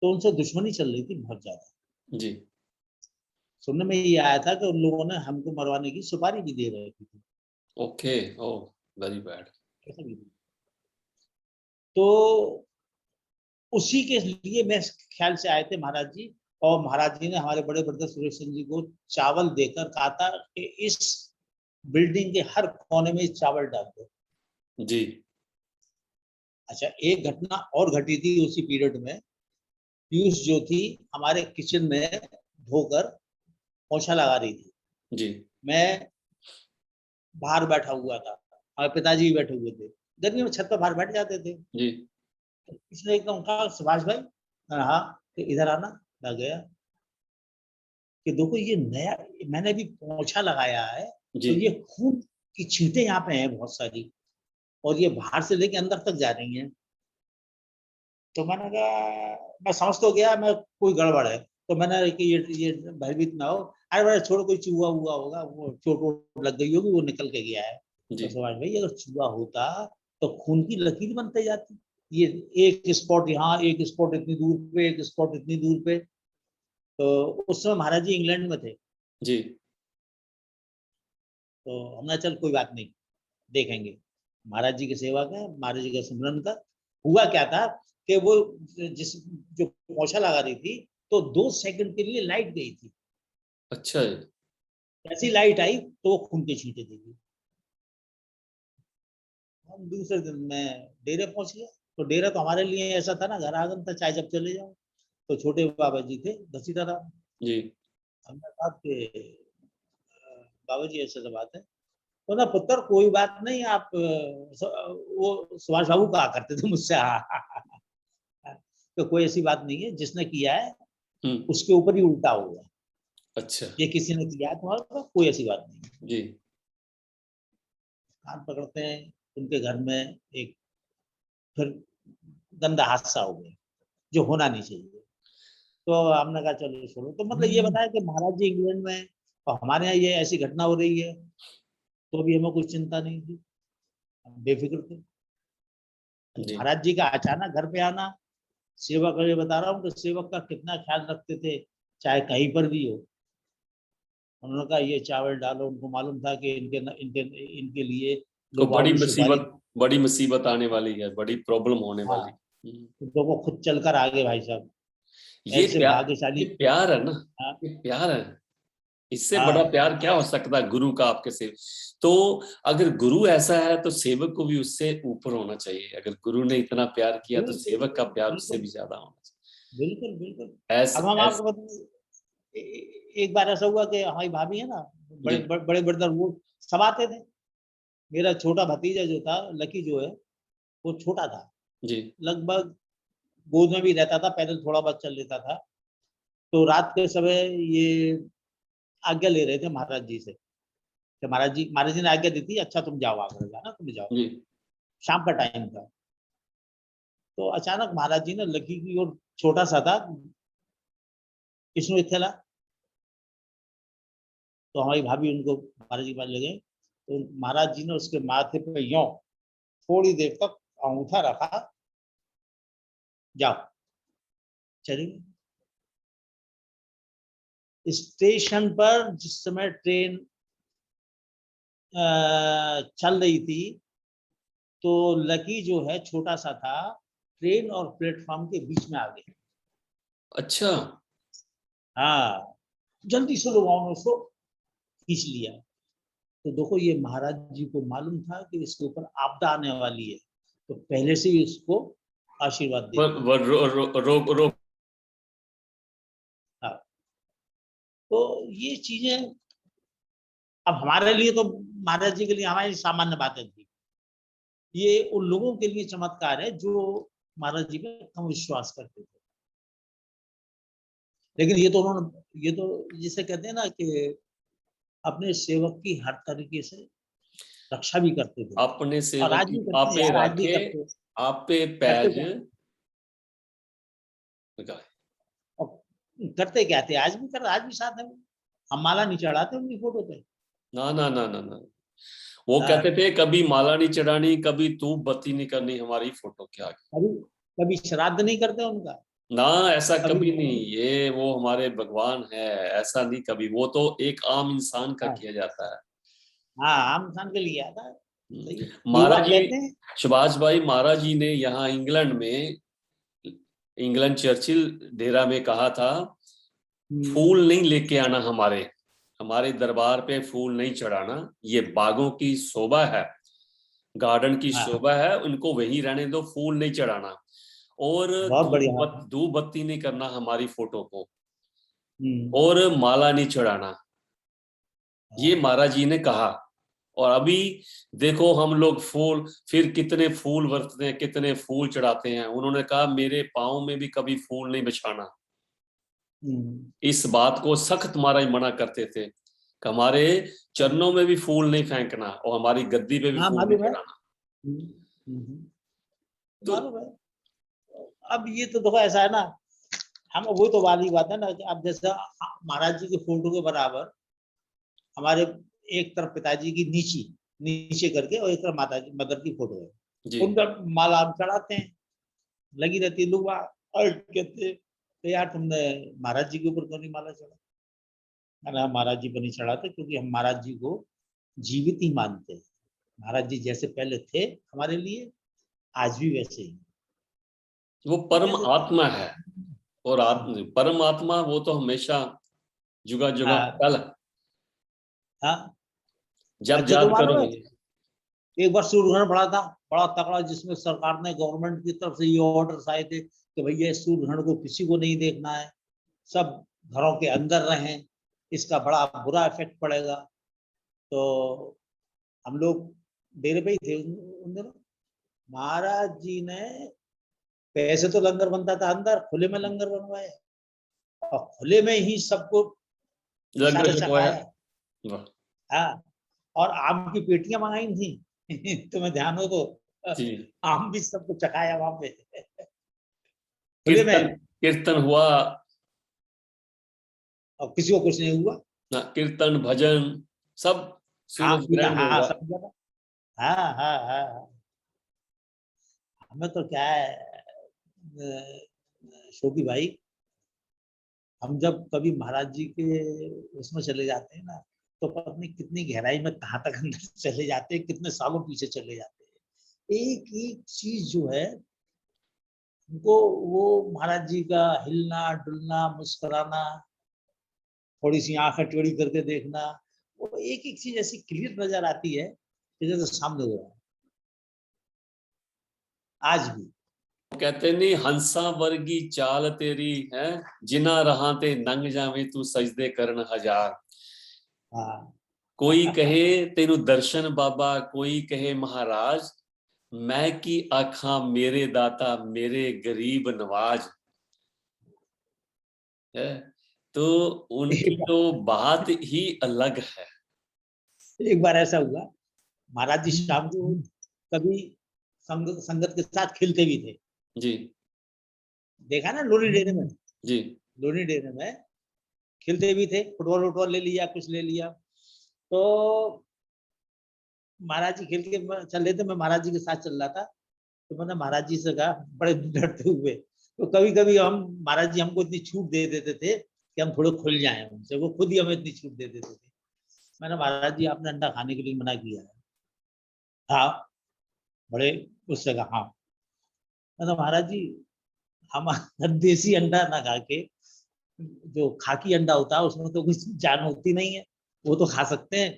तो उनसे दुश्मनी चल रही थी बहुत ज्यादा। जी। सुनने में ये आया था कि उन लोगों ने हमको मरवाने की सुपारी भी दे रही थी। ओके। ओ, वेरी बैड। ऐसा भी था। तो उसी के लिए मैं ख्याल से आए थे महाराज जी, और महाराज जी ने हमारे बड़े ब्रदर सुरेश सिंह जी को चावल देकर कहा था कि इस बिल्डिंग के हर कोने में चावल डाल दो। जी। अच्छा, एक घटना और घटी थी उसी पीरियड में। पीयूष जो थी हमारे किचन में धोकर पोछा लगा रही थी, जी। मैं बाहर बैठा हुआ था, हमारे पिताजी भी बैठे हुए थे, गर्मी में छत पर बाहर बैठ जाते थे। जी। तो इसने एकदम कहा, सुभाष भाई, हाँ, तो इधर आना। मैं गया कि देखो ये नया, मैंने भी पोछा लगाया है, जी। और ये खून की छींटे यहाँ पे हैं बहुत सारी, और ये बाहर से लेके अंदर तक जा रही हैं। तो मैंने कहा, मैं समझ तो गया मैं कोई गड़बड़ है, तो मैंने कि ये भयभीत ना हो, अरे भाई छोड़ो, कोई चूहा हुआ होगा, वो चोट वोट लग गई होगी, वो निकल के गया है। जी। तो सुभाष भाई, अगर चूहा होता तो खून की लकीर बनते जाती, ये एक स्पॉट यहाँ, एक स्पॉट इतनी दूर पे, एक स्पॉट इतनी दूर पे। तो उस समय महाराज जी इंग्लैंड में थे। जी। तो हमने, चल कोई बात नहीं, देखेंगे। महाराज जी की सेवा का, महाराज जी का सिमरन का। हुआ क्या था कि वो जिस जो पोछा लगा रही थी, तो 2 सेकंड के लिए लाइट गई थी। अच्छा है। जैसी लाइट आई तो वो खून के छींटे देगी। हम दूसरे दिन में डेरे पहुंच गया। तो डेरा तो हमारे लिए ऐसा था ना, घर आंगन था, चाहे जब चले जाओ। तो छोटे बाबा जी थे घसीटाराम। जी हमने कहा कि बाबा जी ऐसा ऐसा बात है। तो ना पुत्र कोई बात नहीं, आप वो सुभाष बाबू कहा करते थे मुझसे, तो कोई ऐसी बात नहीं है, जिसने किया है उसके ऊपर ही उल्टा होगा। अच्छा ये किसी ने किया है तुम्हारे ऊपर, कोई ऐसी बात नहीं। जी कान पकड़ते हैं, उनके घर में एक फिर गंदा हादसा हो गया जो होना नहीं चाहिए। तो हमने कहा चलो छोड़ो। तो मतलब ये बताया कि महाराज जी इंग्लैंड में और हमारे यहाँ ये ऐसी घटना हो रही है, तो भी हमें कुछ चिंता नहीं थी, हम बेफिक्र थे। जी महाराज जी का अचानक घर पे आना, सेवक, ये बता रहा हूँ कि सेवक का कितना ख्याल रखते थे, चाहे कहीं पर भी हो। उन्होंने कहा ये चावल डालो, उनको मालूम था कि इनके इनके लिए तो लोग आओगे सुपारी। बड़ी मुसीबत आने वाली है, बड़ी प्रॉब्लम होने हाँ, वाली। तो वो खुद चलकर आगे भाई साहब, ऐसे ये भाग्यशाली। प्यार है ना, हाँ, ये प्यार है। इससे बड़ा हाँ, प्यार क्या हो सकता है गुरु का आपके से। तो अगर गुरु ऐसा है तो सेवक को भी उससे ऊपर होना चाहिए। अगर गुरु ने इतना प्यार किया तो बिल्कुल सेवक का प्यार उससे बिल्कुल भी ज्यादा होना बिल्कुल बिल्कुल। चाहिए। अब हम ऐस आपको बताएं, एक बार ऐसा हुआ कि हमारी भाभी है ना, जी बड़े ब्रदर वो सब आते थे। मेरा छोटा भतीजा जो था, लकी जो है, वो छोटा था, जी लगभग गोद में भी रहता था, पैदल थोड़ा बहुत चल लेता था। तो रात के समय ये आज्ञा ले रहे थे महाराज जी से कि महाराज जी ने आज्ञा दी थी, अच्छा तुम जाओ, आकर जाना, तुम जाओ। जी शाम का टाइम था। तो अचानक महाराज जी ने लकी की ओर, छोटा सा था, विष्णु खेला। तो हमारी भाभी उनको महाराज जी के पास ले गए। तो महाराज जी ने उसके माथे पे यों थोड़ी देर तक अंगूठा रखा, जाओ, चले गए। स्टेशन पर जिस समय ट्रेन चल रही थी, तो लकी जो है छोटा सा था, ट्रेन और प्लेटफॉर्म के बीच में आ गया। अच्छा हाँ, जल्दी से लोगों ने उसको खींच लिया। तो देखो ये महाराज जी को मालूम था कि इसके ऊपर आपदा आने वाली है, तो पहले से ही उसको आशीर्वाद दे व, दिया। व, रो, रो, रो, रो, हाँ, तो ये चीजें अब हमारे लिए तो, महाराज जी के लिए हमारी सामान्य बातें थी। ये उन लोगों के लिए चमत्कार है जो महाराज जी में कम विश्वास करते थे। लेकिन ये तो उन्होंने, ये तो जिसे कहते हैं ना कि अपने सेवक की हर तरीके से रक्षा भी करते थे। अपने और सेवक आज की भी करते हैं आपे यार, आज भी राखे, करते हैं। आपे करते पैज क्या, लगाए। और करते क्या थे, आज भी कर, आज भी साथ है वो। हम माला नहीं चढ़ाते उनकी फोटो पे। ना ना ना ना ना, वो कहते हाँ, थे कभी माला नहीं चढ़ानी, कभी धूप बत्ती नहीं करनी हमारी फोटो के आगे। कभी कभी श्राद्ध नहीं करते उनका, ना, ऐसा कभी कभी नहीं। ये वो हमारे भगवान है, ऐसा नहीं कभी। वो तो एक आम इंसान का हाँ, किया जाता है। हाँ, आम इंसान के लिए आता है। सही है, एक महाराज बात जी, कहते हैं। सुभाष भाई, महाराज जी ने यहाँ इंग्लैंड में, इंग्लैंड चर्चिल डेरा में कहा था, हम्म, फूल नहीं लेके आना हमारे हमारे दरबार पे, फूल नहीं चढ़ाना। ये बागों की शोभा है, गार्डन की हाँ, शोभा है, उनको वहीं रहने दो, फूल नहीं चढ़ाना। और बहुत बढ़िया। धूप बत्ती नहीं करना हमारी फोटो को, हम्म, और माला नहीं चढ़ाना। ये हाँ, महाराज जी ने कहा। और अभी देखो हम लोग फूल, फिर कितने फूल बरतते हैं, कितने फूल चढ़ाते हैं। उन्होंने कहा मेरे पाँव में भी कभी फूल नहीं बिछाना। हम्म, इस बात को सख्त महाराज मना करते थे कि हमारे चरणों में भी फूल नहीं फेंकना और हमारी गद्दी पे भी हाँ, फूल नहीं मालूम है। चढ़ाना। तो मालूम है। अब ये तो देखो ऐसा है ना, हम वो तो वाली बात है ना कि अब जैसे महाराज जी के फोटो के बराबर हमारे एक तरफ पिताजी की नीचे नीचे करके, और एक तरफ माता जी मदर की फोटो है। जी उन पर माला हम चढ़ाते हैं, लगी रहती है। लोग कहते तो यार तुमने महाराज जी के ऊपर क्यों नहीं माला चढ़ा। मैंने हम महाराज जी पर नहीं चढ़ाते, क्योंकि हम महाराज जी को जीवित ही मानते हैं। महाराज जी जैसे पहले थे हमारे लिए, आज भी वैसे ही। वो ये परम कह देते हैं। आत्मा है। और परम आत्मा वो तो हमेशा जुगा जुगा हाँ, कल हाँ, जब अच्छा तो याद मालूम है, करोगे। एक बार सूर्यग्रहण पड़ा था, बड़ा तगड़ा, जिसमें सरकार ने, गवर्नमेंट की तरफ से ये ऑर्डर्स आए थे कि भैया इस सूर्यग्रहण को किसी को नहीं देखना है, सब घरों के अंदर रहें, इसका बड़ा बुरा इफेक्ट पड़ेगा। तो हम लोग डेरे पे ही थे उन दिनों। महाराज जी ने, पैसे तो लंगर बनता था अंदर, खुले में लंगर बनवाए, और खुले में ही सबको लंगर प्रसाद छकवाया। चखाया। वाह। हाँ, और आम की पेटियां मंगाई थी तुम्हें ध्यान हो तो, जी। आम भी सबको चखाया वहां पे खुले कीर्तन, में, कीर्तन हुआ और किसी को कुछ नहीं हुआ। ना, कीर्तन भजन सब हाँ सूरज पूरा, ग्रहण में हाँ हुआ। सब जगह। हाँ हाँ हाँ हाँ। हमें तो क्या है शोकी भाई, हम जब कभी महाराज जी के उसमें चले जाते हैं ना, तो पता नहीं कितनी गहराई में कहाँ तक अंदर चले जाते हैं, कितने सालों पीछे चले जाते हैं। एक एक चीज जो है उनको, वो महाराज जी का हिलना डुलना, मुस्कुराना, थोड़ी सी आंखें टेढ़ी करके देखना, वो एक एक चीज ऐसी क्लियर नजर आती है कि जैसे सामने हो रहा है आज भी। कहते नहीं, हंसा वर्गी चाल तेरी है, जिना रहा ते नंग जावे तू सजदे करन हजार। हाँ कोई कहे तेनु दर्शन बाबा, कोई कहे महाराज, मैं की आखा मेरे दाता मेरे गरीब नवाज। है तो उनकी एक तो बात ही अलग है। एक बार ऐसा हुआ, महाराज जी शाम को कभी संगत के साथ खेलते भी थे, जी। देखा ना लोनी डेरे में, जी। लोनी डेरे में खेलते भी थे, फुटबॉल वुटबॉल ले लिया, कुछ ले लिया। तो महाराज जी खेल के चल रहे थे, मैं महाराज जी के साथ चल रहा था, तो मैंने महाराज जी से कहा बड़े डरते हुए, तो कभी कभी हम, महाराज जी हमको इतनी छूट दे देते थे कि हम थोड़े खुल जाए उनसे, वो खुद ही हमें इतनी छूट दे देते थे। मैंने, महाराज जी आपने अंडा खाने के लिए मना किया है। हाँ, बड़े उससे कहा हाँ। मैंने, महाराज जी हम देसी अंडा ना खा के, जो खाकी अंडा होता है उसमें तो कुछ जान होती नहीं है, वो तो खा सकते हैं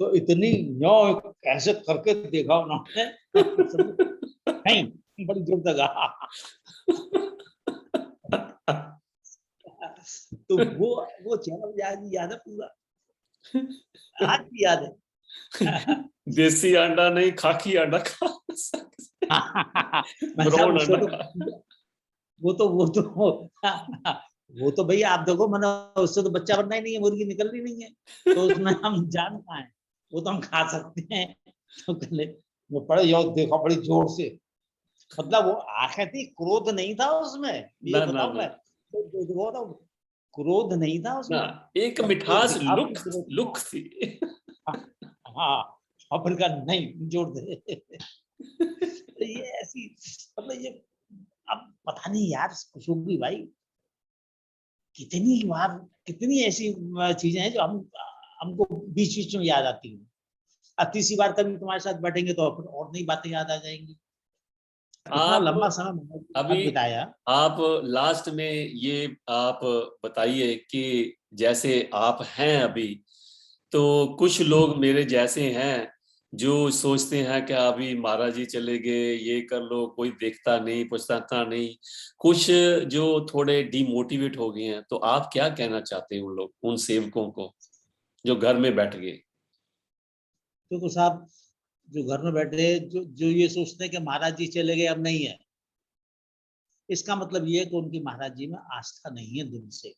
तो इतनी न्यो कैसे करके देखा उन्होंने नहीं, बड़ी जोर लगा तो वो चैनल याद है पूरा, आज भी याद है देसी अंडा नहीं, खाकी अंडा खा सकते, मैं साहब ब्राउन उससे अंडा तो, खा। वो तो वो तो भैया आप देखो, मैंने उससे तो बच्चा बनना ही नहीं है, मुर्गी निकलनी नहीं है, तो उसमें हम जान पाए, वो तो हम खा सकते हैं। तो कहले, वो पड़े यो देखो बड़ी जोर से, मतलब वो आंखें थी, क्रोध नहीं था उसमें, ये ना ना बताऊं ना मैं, तो वो तो क्रोध नहीं था ना, उसमें, एक बस वो मिठास दिखावटी लुक, क्रोध लुक था। थी। हाँ हाँ, अपन का नहीं जोड़ दे तो ये ऐसी, मतलब ये, अब पता नहीं यार खुशबू भाई, कितनी बार, कितनी ऐसी चीजें हैं जो हमको बीच बीच में याद आती हैं। अब तीसरी बार कभी तुम्हारे साथ बैठेंगे तो फिर और नई बातें याद आ जाएंगी। इतना आप लंबा समय मैंने उनके अभी साथ बिताया। आप लास्ट में ये आप बताइए कि जैसे आप हैं अभी, तो कुछ लोग मेरे जैसे हैं जो सोचते हैं कि अभी महाराज जी चले गए, ये कर लो, कोई देखता नहीं पूछता नहीं, कुछ जो थोड़े डिमोटिवेट हो गए हैं, तो आप क्या कहना चाहते हैं उन लोग, उन सेवकों को जो घर में बैठ गए। क्योंकि साहब, जो घर में बैठे, जो जो ये सोचते हैं कि महाराज जी चले गए अब नहीं है, इसका मतलब ये है कि उनकी महाराज जी में आस्था नहीं है दिल से।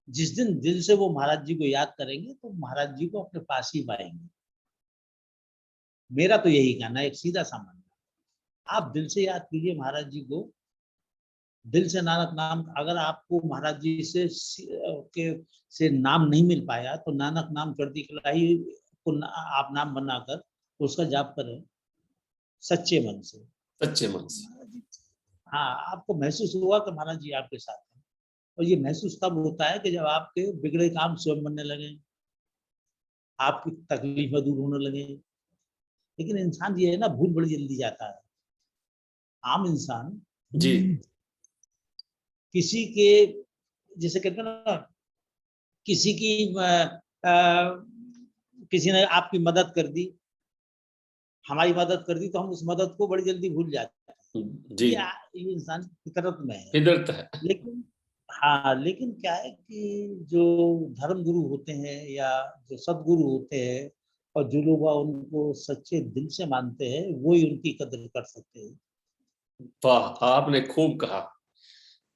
जिस दिन दिल से वो महाराज जी को याद करेंगे तो महाराज जी को अपने पास ही पाएंगे। मेरा तो यही कहना है, एक सीधा सा मानना, आप दिल से याद कीजिए महाराज जी को, दिल से नानक नाम, अगर आपको महाराज जी से नाम नहीं मिल पाया तो नानक नाम चढ़ती कलाई को आप नाम बनाकर उसका जाप करें सच्चे मन से। सच्चे मन से। महाराज जी, हाँ, आपको महसूस हुआ कि महाराज जी आपके साथ हैं। और ये महसूस तब होता है कि जब आपके बिगड़े काम स्वयं बनने लगे, आपकी तकलीफें दूर होने लगे। लेकिन इंसान ये है ना, भूल बड़ी जल्दी जाता है। आम इंसान जी। किसी के, जैसे कहते हैं ना, किसी की किसी ने आपकी मदद कर दी, हमारी मदद कर दी, तो हम उस मदद को बड़ी जल्दी भूल जाते हैं। जी, ये इंसान की फितरत में है। फितरत है। लेकिन हाँ, लेकिन क्या है कि जो धर्म गुरु होते हैं या जो सदगुरु होते हैं और जो लोग उनको सच्चे दिल से मानते हैं, वो ही उनकी कदर कर सकते हैं। वाह, आपने खूब कहा,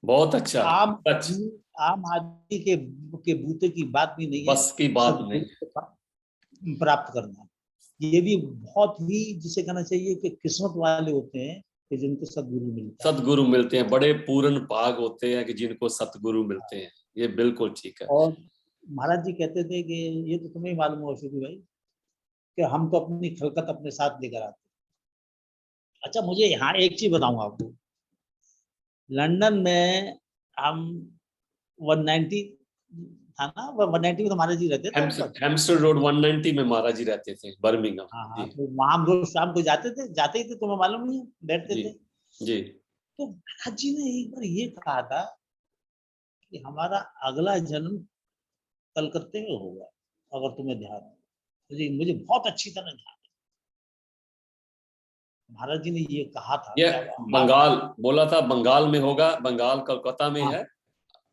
बहुत अच्छा। आम सच, आदमी आम आदमी के बूते की बात भी नहीं है बस की बात नहीं। सदगुरु को प्राप्त करना। ये भी बहुत ही, जिसे कहना चाहिए कि किस्मत वाले होते हैं कि जिनको सदगुरु मिलता है। सतगुरु मिलते हैं, बड़े पूर्ण भाग होते हैं कि जिनको सतगुरु मिलते हैं। ये बिल्कुल ठीक है। और महाराज जी कहते थे कि ये तो तुम्हें ही मालूम हो अशोक भाई, कि हम तो अपनी खलकत अपने साथ लेकर आते हैं। अच्छा, मुझे यहाँ एक चीज बताऊंगा आपको। लंदन में हम 190 था ना, 190 में तो महाराज जी रहते थे हम पर। हेम्स्टर रोड 190 में महाराज जी रहते थे, बर्मिंघम। हाँ हाँ, जी तो वहां हम रोज शाम को जाते थे, जाते ही थे, तुम्हें मालूम नहीं है, बैठते जी थे। जी। तो महाराज जी ने एक बार ये कहा था कि हमारा अगला जन्म कलकत्ते में होगा, अगर तुम्हें ध्यान हो। जी, मुझे बहुत अच्छी तरह ध्यान है। महाराज जी ने ये कहा था ये कि अब हमारा, बंगाल बोला था, बंगाल में होगा, बंगाल कोलकाता में हाँ है।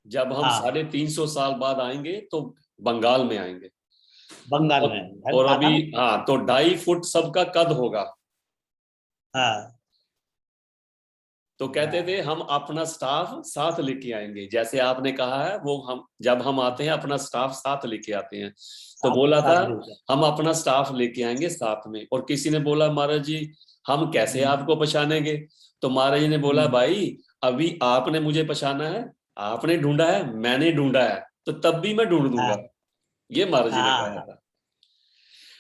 जब हम हाँ, 350 साल बाद आएंगे तो बंगाल में आएंगे। बंगाल और, में है, और कहा अभी था ना। हाँ, तो 2.5 फुट सबका कद होगा। हाँ तो कहते थे हम अपना स्टाफ साथ लेके आएंगे, जैसे आपने कहा है वो, हम जब हम आते हैं अपना स्टाफ साथ लेके आते हैं। तो साथ बोला था साथ लेकर। हम अपना स्टाफ लेके आएंगे साथ में। और किसी ने बोला महाराज जी हम कैसे आपको पहचानेंगे? तो महाराज जी ने बोला हम्म, भाई अभी आपने मुझे पहचाना है, आपने ढूंढा है, मैंने ढूंढा है, तो तब भी मैं ढूंढ दूंगा। हाँ ये महाराज जी ने कहा हाँ। था।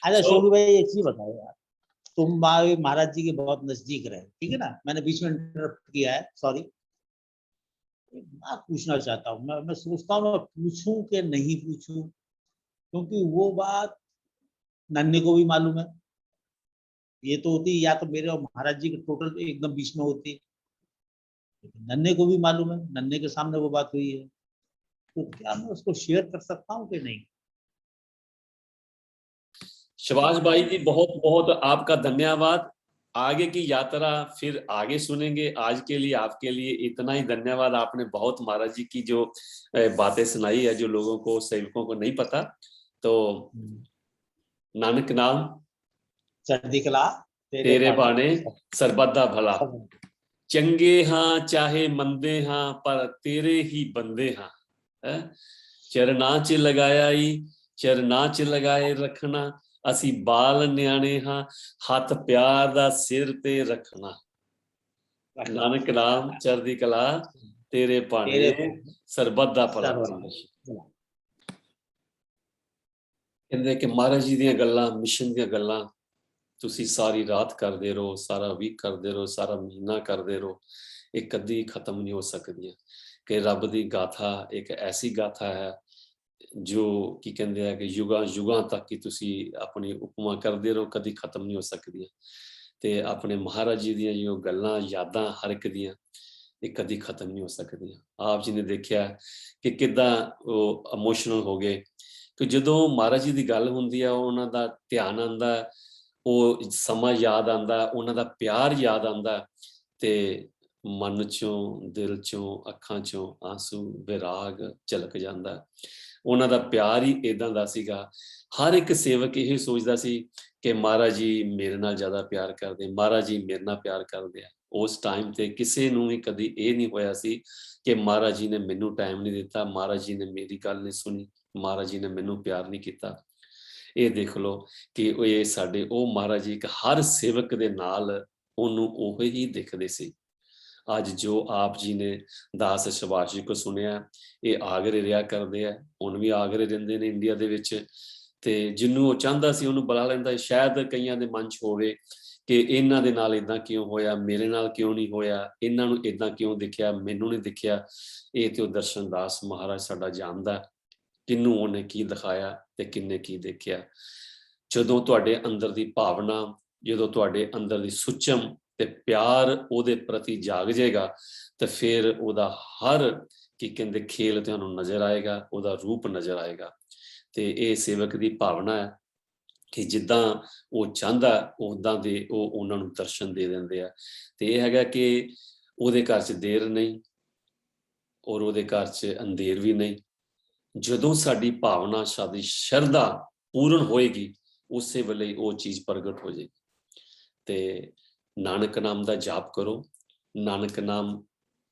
अच्छा तो शोलू भाई, एक चीज बताओ यार, तुम महाराज जी के बहुत नजदीक रहे, ठीक है ना, मैंने बीच में इंटरप्ट किया है, सॉरी। एक बात पूछना चाहता हूँ, मैं सोचता हूँ मैं पूछूं कि नहीं पूछूं, क्योंकि वो बात नन्हे को भी मालूम है। ये तो होती या तो मेरे और महाराज जी के टोटल एकदम बीच में होती, लेकिन नन्हे को भी मालूम है, नन्हे के सामने वो बात हुई है। तो क्या मैं उसको शेयर कर सकता हूँ कि नहीं? शिवाज भाई जी, बहुत बहुत आपका धन्यवाद। आगे की यात्रा फिर आगे सुनेंगे। आज के लिए आपके लिए इतना ही धन्यवाद। आपने बहुत महाराज जी की जो बातें सुनाई है, जो लोगों को, सेवकों को नहीं पता। तो नानक नाम चढ़ती कला तेरे तेरे पानी बाणे सब सरबत भला, सब। चंगे हाँ चाहे मंदे हाँ पर तेरे ही बंदे हाँ। है? चरना च लगाया ही, चरना च लगाए रखना, ਅਸੀਂ ਬਾਲ ਨਿਆਣੇ ਹਾਂ, ਹੱਥ ਪਿਆਰ ਦਾ ਸਿਰ ਤੇ ਰੱਖਣਾ। ਨਾਨਕ ਨਾਮ ਚੜ੍ਹਦੀ ਕਲਾ ਤੇਰੇ तेरे ਭਾਣੇ पानी ਸਰਬੱਤ ਦਾ ਭਲਾ। सर्वनाश। ਕਹਿੰਦੇ ਕਿ ਮਹਾਰਾਜ ਜੀ ਦੀਆਂ ਗੱਲਾਂ, ਮਿਸ਼ਨ ਦੀਆਂ ਗੱਲਾਂ ਤੁਸੀਂ ਸਾਰੀ ਰਾਤ ਕਰਦੇ ਰਹੋ, ਸਾਰਾ ਵੀਕ ਕਰਦੇ ਰਹੋ, ਸਾਰਾ ਮਹੀਨਾ ਕਰਦੇ ਰਹੋ, ਇਹ ਕਦੀ ਖਤਮ ਨਹੀਂ ਹੋ ਸਕਦੀਆਂ। ਕਿ ਰੱਬ ਦੀ ਗਾਥਾ ਇੱਕ ਐਸੀ ਗਾਥਾ ਹੈ ਜੋ ਕੀ ਕਹਿੰਦੇ ਆ ਕਿ ਯੁਗਾਂ ਯੁਗਾਂ ਤੱਕ ਹੀ ਤੁਸੀਂ ਆਪਣੀ ਉਪਮਾ ਕਰਦੇ ਰਹੋ, ਕਦੀ ਖਤਮ ਨਹੀਂ ਹੋ ਸਕਦੀਆਂ। ਤੇ ਆਪਣੇ ਮਹਾਰਾਜ ਜੀ ਦੀਆਂ ਜੋ ਗੱਲਾਂ, ਯਾਦਾਂ ਹਰ ਇੱਕ ਦੀਆਂ, ਇਹ ਕਦੀ ਖਤਮ ਨਹੀਂ ਹੋ ਸਕਦੀਆਂ। ਆਪ ਜੀ ਨੇ ਦੇਖਿਆ ਕਿ ਕਿੱਦਾਂ ਉਹ ਇਮੋਸ਼ਨਲ ਹੋ ਗਏ ਕਿ ਜਦੋਂ ਮਹਾਰਾਜ ਜੀ ਦੀ ਗੱਲ ਹੁੰਦੀ ਆ, ਉਹਨਾਂ ਦਾ ਧਿਆਨ ਆਉਂਦਾ, ਉਹ ਸਮਾਂ ਯਾਦ ਆਉਂਦਾ, ਉਹਨਾਂ ਦਾ ਪਿਆਰ ਯਾਦ ਆਉਂਦਾ, ਤੇ ਮਨ ਚੋਂ, ਦਿਲ ਚੋਂ, ਅੱਖਾਂ ਚੋਂ ਆਂਸੂ ਵਿਰਾਗ ਝਲਕ ਜਾਂਦਾ। ਉਹਨਾਂ ਦਾ ਪਿਆਰ ਹੀ ਇਦਾਂ ਦਾ ਸੀਗਾ। ਹਰ ਇੱਕ ਸੇਵਕ ਇਹ ਸੋਚਦਾ ਸੀ ਕਿ ਮਹਾਰਾਜ ਜੀ ਮੇਰੇ ਨਾਲ ਜ਼ਿਆਦਾ ਪਿਆਰ ਕਰਦੇ, ਮਹਾਰਾਜ ਜੀ ਮੇਰੇ ਨਾਲ ਪਿਆਰ ਕਰਦੇ ਆ। ਉਸ ਟਾਈਮ ਤੇ ਕਿਸੇ ਨੂੰ ਵੀ ਕਦੀ ਇਹ ਨਹੀਂ ਹੋਇਆ ਸੀ ਕਿ ਮਹਾਰਾਜ ਜੀ ਨੇ ਮੈਨੂੰ ਟਾਈਮ ਨਹੀਂ ਦਿੱਤਾ, ਮਹਾਰਾਜ ਜੀ ਨੇ ਮੇਰੀ ਗੱਲ ਨਹੀਂ ਸੁਣੀ, ਮਹਾਰਾਜ ਜੀ ਨੇ ਮੈਨੂੰ ਪਿਆਰ ਨਹੀਂ ਕੀਤਾ। ਇਹ ਦੇਖ ਲਓ ਕਿ ਇਹ ਸਾਡੇ ਉਹ ਮਹਾਰਾਜ ਜੀ ਇੱਕ ਹਰ ਸੇਵਕ ਦੇ ਨਾਲ ਉਹਨੂੰ ਉਹ ਹੀ ਦਿਖਦੇ ਸੀ। ਅੱਜ ਜੋ ਆਪ ਜੀ ਨੇ ਦਾਸ ਸੁਭਾਸ਼ ਜੀ ਕੋ ਸੁਣਿਆ, ਇਹ ਆਗਰੇ ਰਿਹਾ ਕਰਦੇ ਆ, ਹੁਣ ਵੀ ਆਗਰੇ ਰਹਿੰਦੇ ਨੇ ਇੰਡੀਆ ਦੇ ਵਿੱਚ। ਤੇ ਜਿਹਨੂੰ ਉਹ ਚਾਹੁੰਦਾ ਸੀ ਉਹਨੂੰ ਬੁਲਾ ਲੈਂਦਾ। ਸ਼ਾਇਦ ਕਈਆਂ ਦੇ ਮਨ 'ਚ ਹੋਵੇ ਕਿ ਇਹਨਾਂ ਦੇ ਨਾਲ ਇਦਾਂ ਕਿਉਂ ਹੋਇਆ, ਮੇਰੇ ਨਾਲ ਕਿਉਂ ਨਹੀਂ ਹੋਇਆ, ਇਹਨਾਂ ਨੂੰ ਇਦਾਂ ਕਿਉਂ ਦਿਖਿਆ, ਮੈਨੂੰ ਨਹੀਂ ਦਿਖਿਆ। ਇਹ ਤੇ ਉਹ ਦਰਸ਼ਨ ਦਾਸ ਮਹਾਰਾਜ ਸਾਡਾ ਜਾਣਦਾ ਕਿਹਨੂੰ ਉਹਨੇ ਕੀ ਦਿਖਾਇਆ ਤੇ ਕਿੰਨੇ ਕੀ ਦੇਖਿਆ। ਜਦੋਂ ਤੁਹਾਡੇ ਅੰਦਰ ਦੀ ਭਾਵਨਾ, ਜਦੋਂ ਤੁਹਾਡੇ ਅੰਦਰ ਦੀ ਸੁਚਮ ਤੇ ਪਿਆਰ ਉਹਦੇ ਪ੍ਰਤੀ ਜਾਗ ਜਾਏਗਾ, ਤੇ ਫਿਰ ਉਹਦਾ ਹਰ कि कहते खेल तुहानू नजर आएगा, ਉਹਦਾ रूप नजर आएगा। ਤੇ ਇਹ ਸੇਵਕ ਦੀ ਭਾਵਨਾ ਹੈ ਕਿ ਜਿੱਦਾਂ ਉਹ ਚਾਹੁੰਦਾ ਉਦਾਂ ਦੇ ਉਹ ਉਹਨਾਂ ਨੂੰ ਦਰਸ਼ਨ ਦੇ ਦਿੰਦੇ ਆ। ਤੇ ਇਹ ਹੈਗਾ ਕਿ ਉਹਦੇ ਘਰ 'ਚ ਦੇਰ ਨਹੀਂ ਔਰ ਉਹਦੇ ਘਰ 'ਚ ਅੰਧੇਰ ਵੀ ਨਹੀਂ। ਜਦੋਂ ਸਾਡੀ ਭਾਵਨਾ, ਸਾਡੀ ਸ਼ਰਧਾ ਪੂਰਨ ਹੋਏਗੀ, ਉਸੇ ਵੇਲੇ ਉਹ ਚੀਜ਼ ਪ੍ਰਗਟ ਹੋ ਜਾਏਗੀ। ਤੇ ਨਾਨਕ ਨਾਮ ਦਾ ਜਾਪ ਕਰੋ। ਨਾਨਕ ਨਾਮ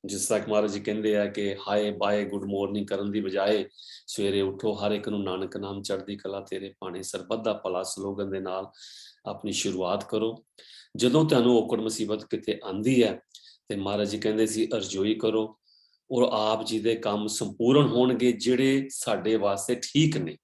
ਜਿਸ ਤਰ੍ਹਾਂ ਮਹਾਰਾਜ ਜੀ ਕਹਿੰਦੇ ਆ ਕਿ ਹਾਏ ਬਾਏ ਗੁੱਡ ਮਾਰਨਿੰਗ ਕਰਨ ਦੀ ਬਜਾਏ ਸਵੇਰੇ ਉੱਠੋ, ਹਰ ਇੱਕ ਨੂੰ ਨਾਨਕ ਨਾਮ ਚੜ੍ਹਦੀ ਕਲਾ ਤੇਰੇ ਭਾਣੇ, ਸਰਬੱਤ ਦਾ ਭਲਾ ਸਲੋਗਨ ਦੇ ਨਾਲ ਆਪਣੀ ਸ਼ੁਰੂਆਤ ਕਰੋ। ਜਦੋਂ ਤੁਹਾਨੂੰ ਔਕੜ ਮੁਸੀਬਤ ਕਿਤੇ ਆਂਦੀ ਹੈ ਤੇ ਮਹਾਰਾਜ ਜੀ ਕਹਿੰਦੇ ਸੀ ਅਰਜ਼ੋਈ ਕਰੋ ਔਰ ਆਪ ਜੀ ਦੇ ਕੰਮ ਸੰਪੂਰਨ ਹੋਣਗੇ। ਜਿਹੜੇ ਸਾਡੇ ਵਾਸਤੇ ਠੀਕ ਨੇ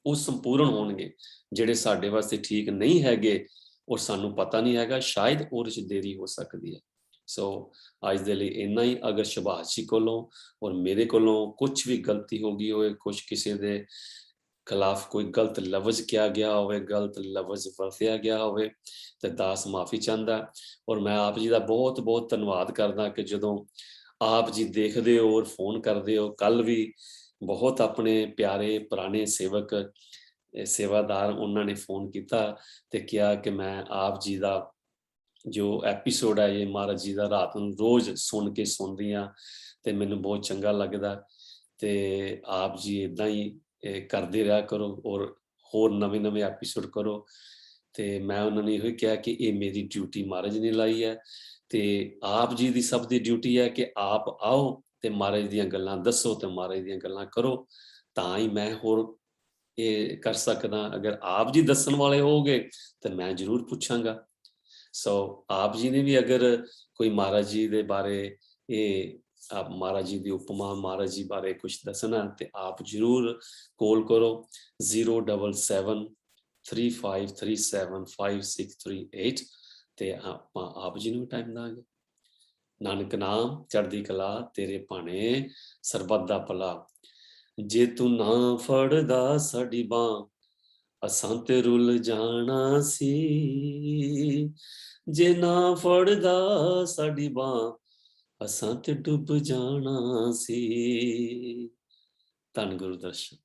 ਉਹ ਸੰਪੂਰਨ ਹੋਣਗੇ, ਜਿਹੜੇ ਸਾਡੇ ਵਾਸਤੇ ਠੀਕ ਨਹੀਂ ਹੈਗੇ ਔਰ ਸਾਨੂੰ ਪਤਾ ਨਹੀਂ ਹੈਗਾ, ਸ਼ਾਇਦ ਉਹਦੇ 'ਚ ਦੇਰੀ ਹੋ ਸਕਦੀ ਹੈ। ਸੋ ਅੱਜ ਦੇ ਲਈ ਇੰਨਾ ਹੀ। ਅਗਰ ਸੁਭਾਸ਼ ਜੀ ਕੋਲੋਂ ਔਰ ਮੇਰੇ ਕੋਲੋਂ ਕੁਛ ਵੀ ਗਲਤੀ ਹੋ ਗਈ ਹੋਵੇ, ਕੁਛ ਕਿਸੇ ਦੇ ਖਿਲਾਫ ਕੋਈ ਗਲਤ ਲਫ਼ਜ਼ ਕਿਹਾ ਗਿਆ ਹੋਵੇ, ਗਲਤ ਲਫ਼ਜ਼ ਵਰਤਿਆ ਗਿਆ ਹੋਵੇ, ਤੇ ਦਾਸ ਮਾਫੀ ਚਾਹੁੰਦਾ। ਔਰ ਮੈਂ ਆਪ ਜੀ ਦਾ ਬਹੁਤ ਬਹੁਤ ਧੰਨਵਾਦ ਕਰਦਾ ਕਿ ਜਦੋਂ ਆਪ ਜੀ ਦੇਖਦੇ ਹੋ ਔਰ ਫੋਨ ਕਰਦੇ ਹੋ। ਕੱਲ ਵੀ ਬਹੁਤ ਆਪਣੇ ਪਿਆਰੇ ਪੁਰਾਣੇ ਸੇਵਕ ਸੇਵਾਦਾਰ ਉਹਨਾਂ ਨੇ ਫੋਨ ਕੀਤਾ ਤੇ ਕਿਹਾ ਕਿ ਮੈਂ ਆਪ ਜੀ ਦਾ ਜੋ ਐਪੀਸੋਡ ਹੈ ਇਹ ਮਹਾਰਾਜ ਜੀ ਦਾ ਰਾਤ ਨੂੰ ਰੋਜ਼ ਸੁਣ ਕੇ ਸੁਣਦੀ ਹਾਂ ਤੇ ਮੈਨੂੰ ਬਹੁਤ ਚੰਗਾ ਲੱਗਦਾ। ਤੇ ਆਪ ਜੀ ਇਦਾਂ ਹੀ ਕਰਦੇ ਰਿਹਾ ਕਰੋ ਔਰ ਹੋਰ ਨਵੇਂ ਐਪੀਸੋਡ ਕਰੋ। ਤੇ ਮੈਂ ਉਹਨਾਂ ਨੇ ਇਹੋ ਕਿਹਾ ਕਿ ਇਹ ਮੇਰੀ ਡਿਊਟੀ ਮਹਾਰਾਜ ਨੇ ਲਾਈ ਹੈ ਤੇ ਆਪ ਜੀ ਦੀ ਸਭ ਦੀ ਡਿਊਟੀ ਹੈ ਕਿ ਆਪ ਆਓ ਤੇ ਮਹਾਰਾਜ ਦੀਆਂ ਗੱਲਾਂ ਦੱਸੋ ਤੇ ਮਹਾਰਾਜ ਦੀਆਂ ਗੱਲਾਂ ਕਰੋ, ਤਾਂ ਹੀ ਮੈਂ ਹੋਰ ਇਹ ਕਰ ਸਕਦਾ। ਅਗਰ ਆਪ ਜੀ ਦੱਸਣ ਵਾਲੇ ਹੋਗੇ ਤੇ ਮੈਂ ਜ਼ਰੂਰ ਪੁੱਛਾਂਗਾ। ਸੋ ਆਪ ਜੀ ਨੇ ਵੀ ਅਗਰ ਕੋਈ ਮਹਾਰਾਜ ਜੀ ਦੇ ਬਾਰੇ ਇਹ ਆਪ ਮਹਾਰਾਜ ਜੀ ਦੀ ਉਪਮਾ, ਮਹਾਰਾਜ ਜੀ ਬਾਰੇ ਕੁਝ ਦੱਸਣਾ ਤੇ ਆਪ ਜ਼ਰੂਰ ਕਾਲ ਕਰੋ 07735375638 ਤੇ ਆਪਾਂ ਆਪ ਜੀ ਨੂੰ ਟਾਈਮ ਦਾਂਗੇ। ਨਾਨਕ ਨਾਮ ਚੜ੍ਹਦੀ ਕਲਾ ਤੇਰੇ ਭਾਣੇ, ਸਰਬੱਤ ਦਾ ਭਲਾ। ਜੇ ਤੂੰ ਨਾ ਫੜਦਾ ਸਾਡੀ ਬਾਂਹ ਅਸਾਂ ਤੇ ਰੁੱਲ ਜਾਣਾ ਸੀ, ਜੇ ਨਾ ਫੜਦਾ ਸਾਡੀ ਬਾਂਹ ਅਸਾਂ ਤੇ ਡੁੱਬ ਜਾਣਾ ਸੀ। ਧੰਨ ਗੁਰੂ ਦਰਸ਼ਨ।